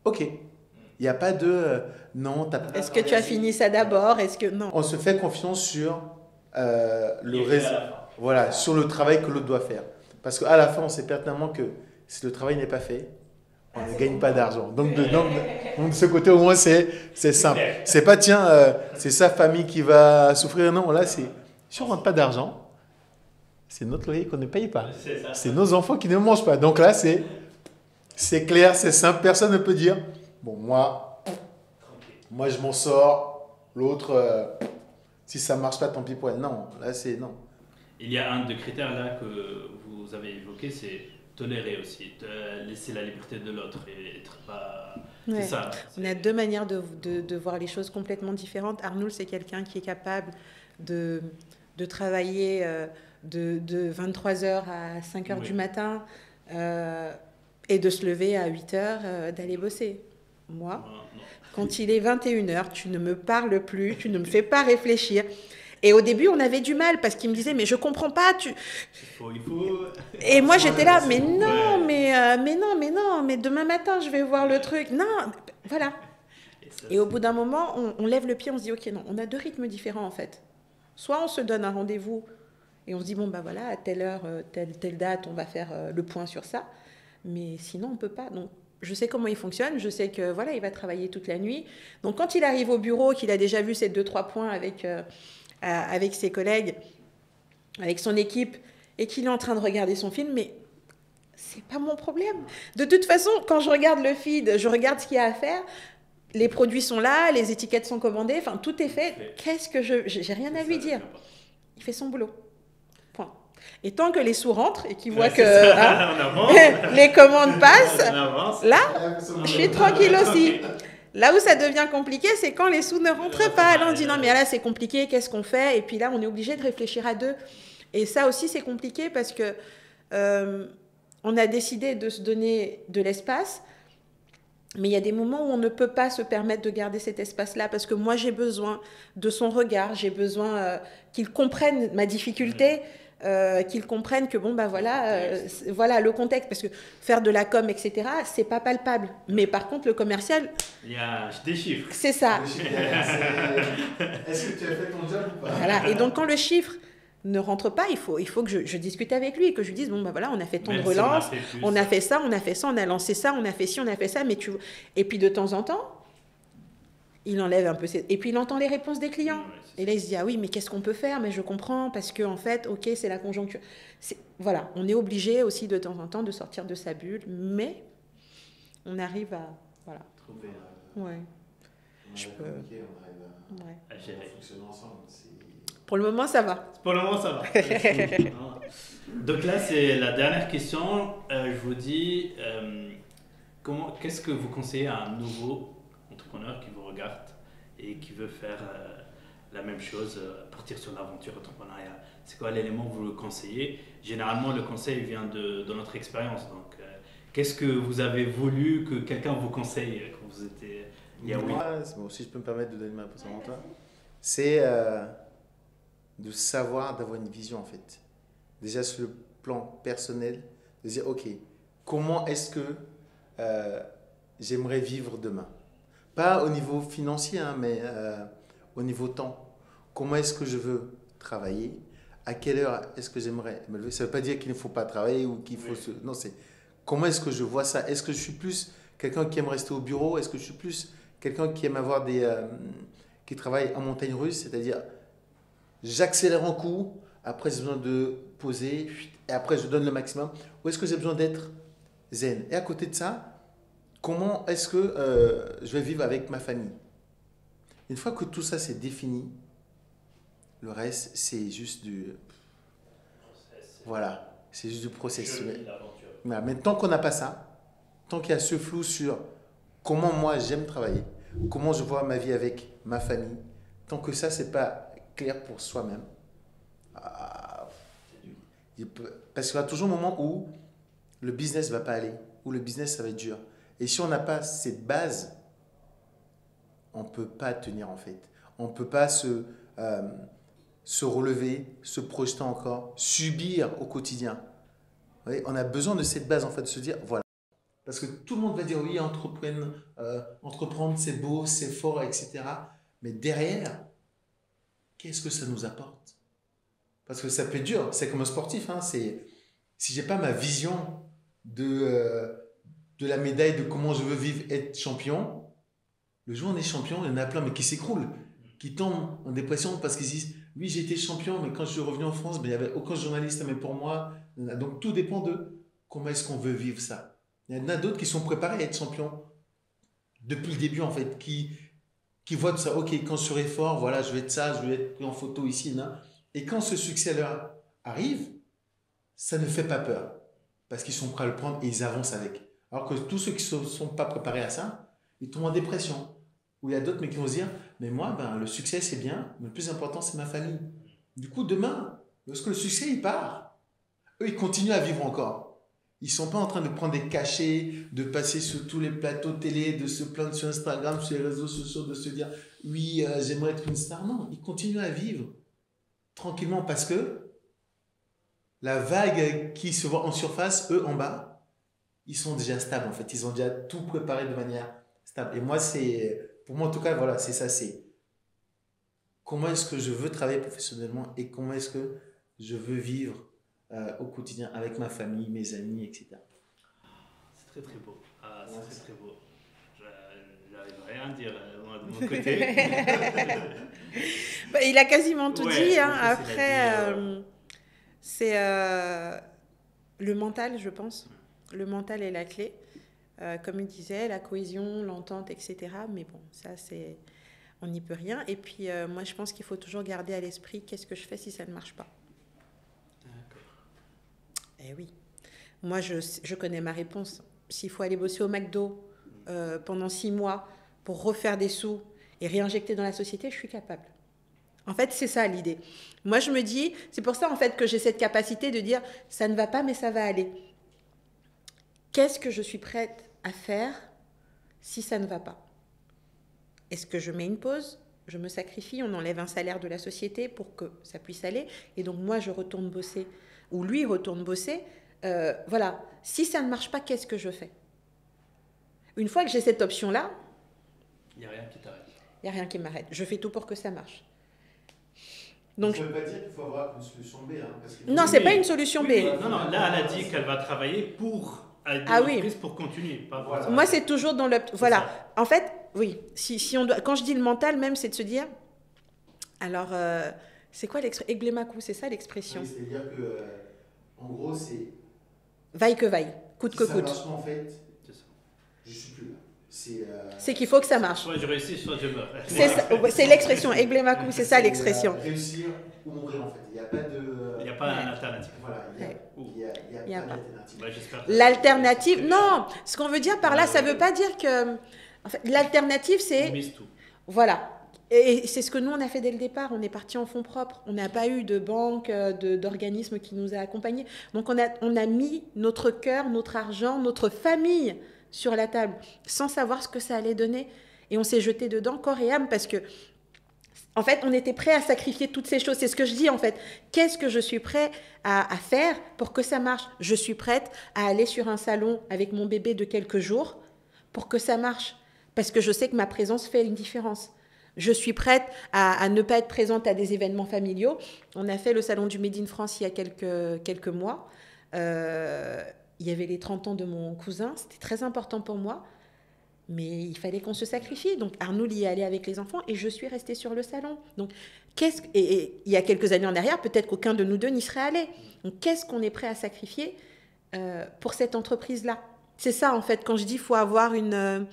Ok. Il n'y a pas de, non, t'as pas... Est-ce que tu as fini ça d'abord? Est-ce que... Non. On se fait confiance sur le réseau. Voilà, sur le travail que l'autre doit faire. Parce qu'à la fin, on sait pertinemment que si le travail n'est pas fait, on ne gagne pas d'argent. Donc, de ce côté, au moins, c'est simple. C'est pas, tiens, c'est sa famille qui va souffrir. Non, là, si on ne rentre pas d'argent, c'est notre loyer qu'on ne paye pas. C'est nos enfants qui ne mangent pas. Donc là, c'est clair, c'est simple. Personne ne peut dire, bon, moi je m'en sors. L'autre, si ça ne marche pas, tant pis pour elle. Non, là, c'est non. Il y a un des critères là que vous avez évoqué, c'est tolérer aussi, laisser la liberté de l'autre et être pas... Ouais. C'est ça. On a deux manières de voir les choses complètement différentes. Arnoul, c'est quelqu'un qui est capable de travailler de 23h à 5h du matin et de se lever à 8h, d'aller bosser. Moi, quand il est 21h, tu ne me parles plus, tu ne me fais pas réfléchir. Et au début, on avait du mal parce qu'il me disait, mais je comprends pas. Il faut. Et moi, j'étais là, mais non, mais demain matin, je vais voir le truc. Non, voilà. Et au bout d'un moment, on lève le pied, on se dit, ok, non, on a deux rythmes différents en fait. Soit on se donne un rendez-vous Et on se dit, bon, bah voilà, à telle heure, telle date, on va faire le point sur ça. Mais sinon, on ne peut pas. Donc, je sais comment il fonctionne. Je sais que voilà, il va travailler toute la nuit. Donc, quand il arrive au bureau, qu'il a déjà vu ces 2-3 points avec ses collègues, avec son équipe, et qu'il est en train de regarder son film, mais c'est pas mon problème. De toute façon, quand je regarde le feed, je regarde ce qu'il y a à faire. Les produits sont là, les étiquettes sont commandées, enfin tout est fait. Qu'est-ce que j'ai rien à lui dire. Il fait son boulot. Point. Et tant que les sous rentrent et qu'il voit que les commandes passent, là, je suis tranquille aussi. Là où ça devient compliqué, c'est quand les sous ne rentrent pas. Là, on dit non, mais là, c'est compliqué, qu'est-ce qu'on fait? Et puis là, on est obligé de réfléchir à deux. Et ça aussi, c'est compliqué parce que on a décidé de se donner de l'espace, mais il y a des moments où on ne peut pas se permettre de garder cet espace-là parce que moi, j'ai besoin de son regard, j'ai besoin qu'il comprenne ma difficulté. Qu'ils comprennent que bon bah voilà le contexte, parce que faire de la com etc c'est pas palpable, mais par contre le commercial il y a des chiffres, c'est ça. Est-ce que tu as fait ton job ou pas? Voilà. Et donc quand le chiffre ne rentre pas, il faut que je discute avec lui et que je lui dise bon bah voilà, on a fait tant de relances, on a fait ça, on a lancé ça, on a fait ci, on a fait ça, mais et puis de temps en temps il enlève un peu et puis il entend les réponses des clients. Et là, il se dit, ah oui, mais qu'est-ce qu'on peut faire? Mais je comprends, parce que en fait, ok, c'est la conjoncture. Voilà, on est obligé aussi de temps en temps de sortir de sa bulle, mais on arrive à... Voilà. Trouver ouais. Je peux... On arrive à gérer. Fonctionner ensemble. Pour le moment, ça va. Pour le moment, ça va. Donc là, c'est la dernière question. Je vous dis, qu'est-ce que vous conseillez à un nouveau entrepreneur qui vous regarde et qui veut faire la même chose, partir sur l'aventure entrepreneuriale? C'est quoi l'élément que vous le conseillez? Généralement, le conseil vient de notre expérience. Donc, qu'est-ce que vous avez voulu que quelqu'un vous conseille quand vous étiez il y a 8 ans? Bon, si je peux me permettre de donner ma réponse avant toi, c'est de savoir, d'avoir une vision en fait. Déjà sur le plan personnel, de dire ok, comment est-ce que j'aimerais vivre demain? Pas au niveau financier, hein, mais au niveau temps. Comment est-ce que je veux travailler? À quelle heure est-ce que j'aimerais me lever? Ça ne veut pas dire qu'il ne faut pas travailler ou qu'il faut se... Non, c'est comment est-ce que je vois ça? Est-ce que je suis plus quelqu'un qui aime rester au bureau? Est-ce que je suis plus quelqu'un qui aime avoir qui travaille en montagne russe? C'est-à-dire, j'accélère en coup, après j'ai besoin de poser, et après je donne le maximum. Ou est-ce que j'ai besoin d'être zen? Et à côté de ça, comment est-ce que je vais vivre avec ma famille? Une fois que tout ça c'est défini, le reste c'est juste du... Voilà, c'est juste du process. Mais tant qu'on n'a pas ça, tant qu'il y a ce flou sur comment moi j'aime travailler, comment je vois ma vie avec ma famille, tant que ça c'est pas clair pour soi-même, parce qu'il y a toujours un moment où le business ne va pas aller, où le business ça va être dur. Et si on n'a pas cette base, on ne peut pas tenir en fait. On ne peut pas se relever, se projeter encore, subir au quotidien. Vous voyez, on a besoin de cette base en fait, de se dire voilà. Parce que tout le monde va dire oui, entreprendre c'est beau, c'est fort, etc. Mais derrière, qu'est-ce que ça nous apporte? Parce que ça peut être dur, c'est comme un sportif. Hein, si je n'ai pas ma vision de la médaille, de comment je veux vivre, être champion, le jour où on est champion, il y en a plein mais qui s'écroulent, qui tombent en dépression parce qu'ils disent oui j'ai été champion mais quand je suis revenu en France, il n'y avait aucun journaliste mais pour moi. Donc tout dépend de comment est-ce qu'on veut vivre ça. Il y en a d'autres qui sont préparés à être champion depuis le début en fait, qui voient tout ça, ok quand je serai fort, voilà je vais être ça, je vais être pris en photo ici, là. Et quand ce succès leur arrive, ça ne fait pas peur parce qu'ils sont prêts à le prendre et ils avancent avec. Alors que tous ceux qui ne sont pas préparés à ça, ils tombent en dépression. Ou il y a d'autres mais qui vont se dire, mais moi, le succès c'est bien, mais le plus important c'est ma famille. Du coup, demain, lorsque le succès il part, eux ils continuent à vivre encore. Ils ne sont pas en train de prendre des cachets, de passer sur tous les plateaux télé, de se plaindre sur Instagram, sur les réseaux sociaux, de se dire, oui, j'aimerais être une star. Non, ils continuent à vivre tranquillement parce que la vague qui se voit en surface, eux en bas, ils sont déjà stables en fait, ils ont déjà tout préparé de manière stable. Et moi, pour moi en tout cas, voilà, c'est ça, c'est comment est-ce que je veux travailler professionnellement et comment est-ce que je veux vivre au quotidien avec ma famille, mes amis, etc. C'est très très beau. C'est très beau. J'arrive à rien dire moi, de mon côté. Bah, il a quasiment tout dit. Hein. En plus, Après, c'est le mental, je pense. Le mental est la clé. Comme il disait, la cohésion, l'entente, etc. Mais bon, ça, c'est... On n'y peut rien. Et puis, moi, je pense qu'il faut toujours garder à l'esprit qu'est-ce que je fais si ça ne marche pas. D'accord. Eh oui. Moi, je connais ma réponse. S'il faut aller bosser au McDo pendant 6 mois pour refaire des sous et réinjecter dans la société, je suis capable. En fait, c'est ça l'idée. Moi, je me dis, c'est pour ça en fait que j'ai cette capacité de dire, ça ne va pas, mais ça va aller. Qu'est-ce que je suis prête à faire si ça ne va pas? Est-ce que je mets une pause? Je me sacrifie, on enlève un salaire de la société pour que ça puisse aller. Et donc moi, je retourne bosser, ou lui retourne bosser. Voilà. Si ça ne marche pas, qu'est-ce que je fais? Une fois que j'ai cette option-là, il n'y a rien qui t'arrête. Il n'y a rien qui m'arrête. Je fais tout pour que ça marche. Donc, ça ne veut pas dire qu'il faut avoir une solution B. Hein, parce que non, ce n'est pas une solution B. Non, là, elle a dit qu'elle va travailler pour aider l'entreprise pour continuer. Pas voilà. Moi, c'est toujours dans le... Voilà. En fait, oui. Si on doit... Quand je dis le mental, même, c'est de se dire... Alors, c'est quoi l'expression? Eglemaku, c'est ça l'expression? Oui, c'est-à-dire que, en gros, c'est... Vaille que vaille, coûte que coûte. Ça marche pas, en fait, je suis plus là. C'est qu'il faut que ça marche. Soit je réussis, soit je meurs. C'est l'expression, Eglemaku, c'est ça l'expression. Réussir ou mourir, en fait. Il n'y a pas de... Il n'y a pas d'alternative. Voilà, il n'y a pas d'alternative. L'alternative, non, ce qu'on veut dire par là, ça ne veut pas dire que... En fait, l'alternative, c'est... On mise tout. Voilà. Et c'est ce que nous, on a fait dès le départ. On est parti en fonds propres. On n'a pas eu de banque, d'organisme qui nous a accompagnés. Donc, on a mis notre cœur, notre argent, notre famille sur la table, sans savoir ce que ça allait donner. Et on s'est jeté dedans, corps et âme, parce que, en fait, on était prêt à sacrifier toutes ces choses. C'est ce que je dis, en fait. Qu'est-ce que je suis prêt à faire pour que ça marche? Je suis prête à aller sur un salon avec mon bébé de quelques jours pour que ça marche. Parce que je sais que ma présence fait une différence. Je suis prête à ne pas être présente à des événements familiaux. On a fait le salon du Made in France il y a quelques mois. Il y avait les 30 ans de mon cousin. C'était très important pour moi. Mais il fallait qu'on se sacrifie. Donc Arnoul y est allé avec les enfants et je suis restée sur le salon. Donc, et il y a quelques années en arrière, peut-être qu'aucun de nous deux n'y serait allé. Donc qu'est-ce qu'on est prêt à sacrifier pour cette entreprise-là? C'est ça, en fait, quand je dis qu'il faut avoir une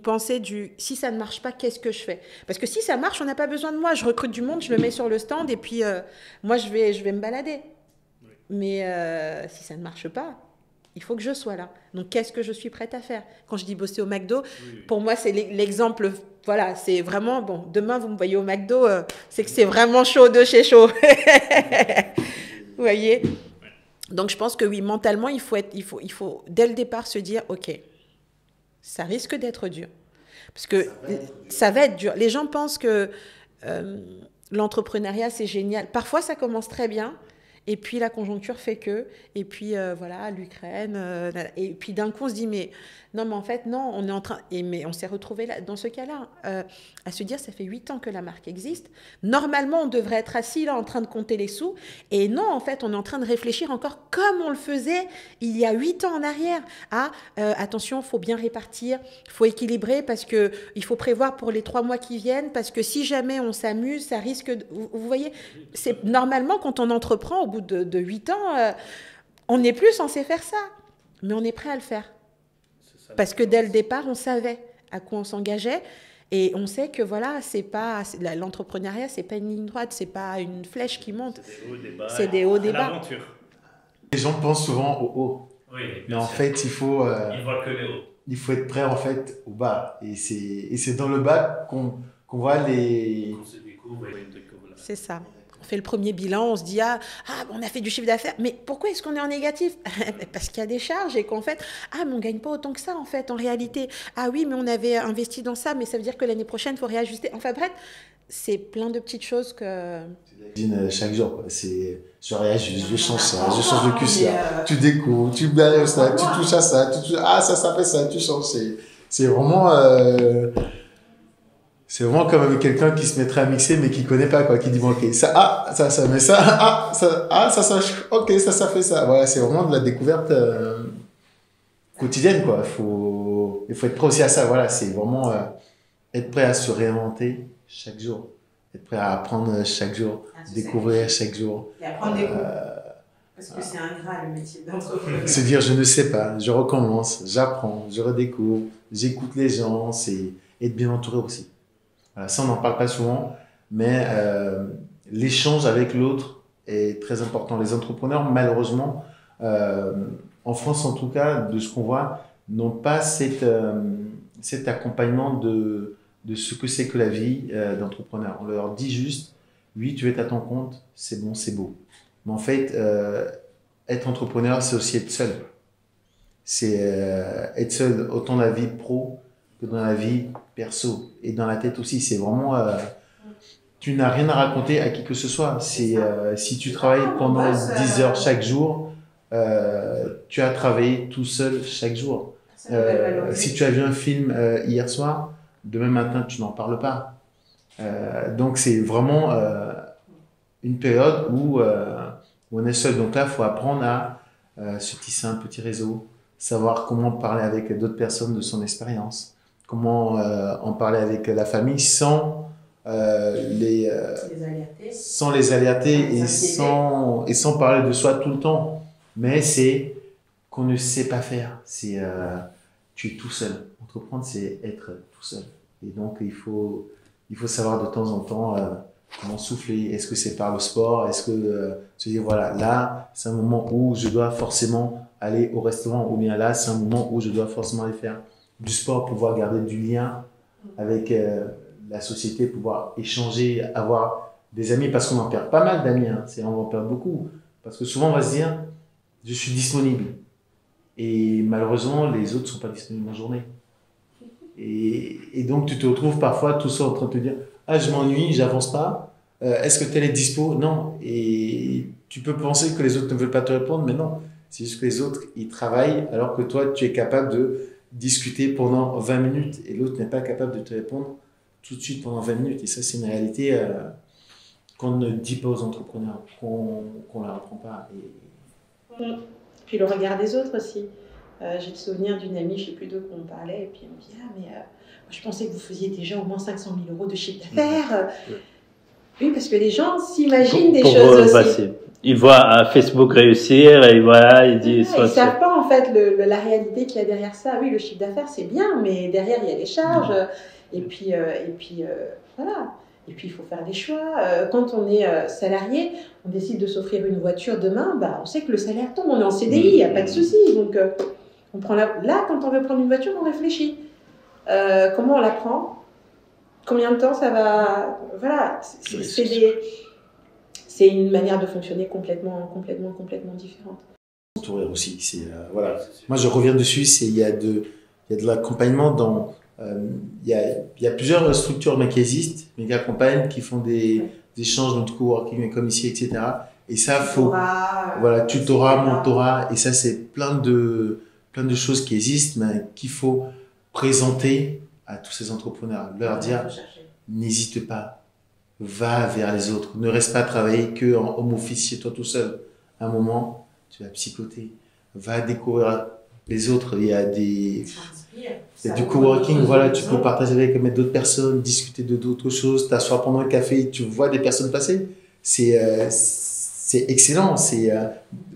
pensée du si ça ne marche pas, qu'est-ce que je fais? Parce que si ça marche, on n'a pas besoin de moi. Je recrute du monde, je le mets sur le stand et puis moi, je vais me balader. Oui. Mais si ça ne marche pas, il faut que je sois là. Donc, qu'est-ce que je suis prête à faire? Quand je dis bosser au McDo, pour moi, c'est l'exemple. Voilà, c'est vraiment bon. Demain, vous me voyez au McDo, c'est que c'est vraiment chaud de chez chaud. Vous voyez? Donc, je pense que oui, mentalement, il faut dès le départ se dire, ok. Ça risque d'être dur. Parce que ça va être dur. Les gens pensent que l'entrepreneuriat, c'est génial. Parfois, ça commence très bien. Et puis, la conjoncture fait que. Et puis, voilà, l'Ukraine. Et puis, d'un coup, on se dit, mais non, mais en fait, non, on est en train... mais on s'est retrouvé là, dans ce cas-là, à se dire, ça fait 8 ans que la marque existe. Normalement, on devrait être assis là, en train de compter les sous. Et non, en fait, on est en train de réfléchir encore comme on le faisait il y a 8 ans en arrière. Attention, il faut bien répartir, il faut équilibrer parce qu'il faut prévoir pour les 3 mois qui viennent. Parce que si jamais on s'amuse, ça risque... Vous voyez, c'est normalement, quand on entreprend, au bout de 8 ans, on n'est plus censé faire ça. Mais on est prêt à le faire. Parce que dès le départ, on savait à quoi on s'engageait et on sait que voilà, l'entrepreneuriat, c'est pas une ligne droite, c'est pas une flèche qui monte. C'est des hauts, des bas. C'est l'aventure. Les gens pensent souvent au haut. Oui, mais en fait, il faut. Ils voient que les hauts. Il faut être prêt en fait au bas. Et c'est dans le bas qu'on voit les. Qu'on se découvre. C'est ça. On fait le premier bilan, on se dit on a fait du chiffre d'affaires, mais pourquoi est-ce qu'on est en négatif? Parce qu'il y a des charges et qu'en fait mais on gagne pas autant que ça en fait en réalité. Oui, mais on avait investi dans ça, mais ça veut dire que l'année prochaine il faut réajuster. Enfin bref, c'est plein de petites choses que. Chaque jour quoi. Je réajuste, je change ça, je change le cul ça, tu découvres, tu balayes ça, tu touches à ça, ça fait ça, tu changes. C'est vraiment C'est vraiment comme avec quelqu'un qui se mettrait à mixer mais qui connaît pas, quoi, qui dit bon, ok, ça, mais ça, ok, ça fait ça. Voilà, c'est vraiment de la découverte quotidienne, quoi. Il faut être prêt aussi à ça. Voilà, c'est vraiment être prêt à se réinventer chaque jour, être prêt à apprendre chaque jour, découvrir chaque jour. Et apprendre des coups. Parce que c'est ingrat le métier d'entrepreneur. Se dire je ne sais pas, je recommence, j'apprends, je redécouvre, j'écoute les gens, c'est être bien entouré aussi. Voilà, ça, on n'en parle pas souvent, mais l'échange avec l'autre est très important. Les entrepreneurs, malheureusement, en France en tout cas, de ce qu'on voit, n'ont pas cet accompagnement de ce que c'est que la vie d'entrepreneur. On leur dit juste, oui, tu es à ton compte, c'est bon, c'est beau. Mais en fait, être entrepreneur, c'est aussi être seul. C'est être seul autant dans la vie pro que dans la vie perso et dans la tête aussi. C'est vraiment, tu n'as rien à raconter à qui que ce soit. C'est si tu travailles pendant 10 heures chaque jour, tu as travaillé tout seul chaque jour. Si tu as vu un film hier soir, demain matin, tu n'en parles pas. Donc, c'est vraiment une période où on est seul. Donc là, il faut apprendre à se tisser un petit réseau, savoir comment parler avec d'autres personnes de son expérience, comment en parler avec la famille sans les alerter et sans parler de soi tout le temps. Mais c'est qu'on ne sait pas faire. C'est tu es tout seul. Entreprendre, c'est être tout seul. Et donc, il faut savoir de temps en temps comment souffler. Est-ce que c'est par le sport? Est-ce que se dire, voilà, là, c'est un moment où je dois forcément aller au restaurant, ou bien là, c'est un moment où je dois forcément aller faire du sport, pouvoir garder du lien avec la société, pouvoir échanger, avoir des amis, parce qu'on en perd pas mal d'amis, hein. On en perd beaucoup. Parce que souvent, on va se dire, je suis disponible. Et malheureusement, les autres ne sont pas disponibles en journée. Et donc, tu te retrouves parfois tout seul en train de te dire, ah, je m'ennuie, j'avance pas. Est-ce que tel est dispo? Non. Et tu peux penser que les autres ne veulent pas te répondre, mais non. C'est juste que les autres, ils travaillent alors que toi, tu es capable de discuter pendant 20 minutes et l'autre n'est pas capable de te répondre tout de suite pendant 20 minutes. Et ça, c'est une réalité qu'on ne dit pas aux entrepreneurs, qu'on ne leur apprend pas. Puis le regard des autres aussi. J'ai le souvenir d'une amie, je ne sais plus d'eux qu'on parlait, et puis elle me dit, ah, mais je pensais que vous faisiez déjà au moins 500 000 euros de chiffre d'affaires. Oui, parce que les gens s'imaginent des choses aussi. Ils voient Facebook réussir et voilà, ils disent... Ils ne savent pas en fait la réalité qu'il y a derrière ça. Oui, le chiffre d'affaires c'est bien, mais derrière il y a les charges. Et puis voilà. Et puis il faut faire des choix. Quand on est salarié, on décide de s'offrir une voiture demain, on sait que le salaire tombe, on est en CDI, il n'y a pas de souci. Donc on prend là, quand on veut prendre une voiture, on réfléchit. Comment on la prend? Combien de temps ça va? Voilà, c'est une manière de fonctionner complètement différente. Entourer aussi, voilà. Moi, je reviens dessus. Il y a de l'accompagnement dans. Il y a plusieurs structures qui existent, mais qui accompagnent, qui font des échanges de coworking comme ici, etc. Et ça, voilà, tutorat, mentorat, et ça, c'est plein de choses qui existent, mais qu'il faut présenter à tous ces entrepreneurs, leur dire, n'hésite pas, va vers les autres, ne reste pas travailler que en home office chez toi tout seul. À un moment, tu vas psychoter, va découvrir les autres. Il y a du coworking, voilà, tu peux partager avec d'autres personnes, discuter d'autres choses, t'asseoir pendant un café, tu vois des personnes passer. C'est excellent.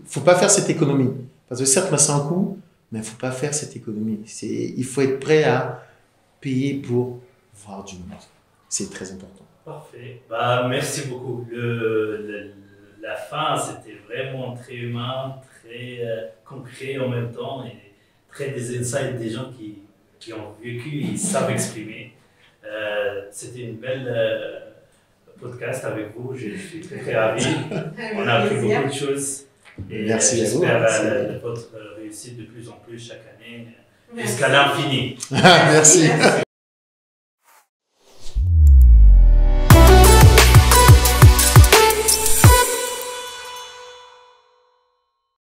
Faut pas faire cette économie, parce que certes, c'est un coût, mais il faut pas faire cette économie. Il faut être prêt à payer pour voir du monde. C'est très important. Parfait. Merci beaucoup. La fin, c'était vraiment très humain, très concret en même temps, et très des insights des gens qui ont vécu et savent exprimer. C'était une belle podcast avec vous. Je suis très, très ravi. On a appris beaucoup de choses. Et merci à vous. J'espère votre réussite de plus en plus chaque année, jusqu'à l'infini. Merci.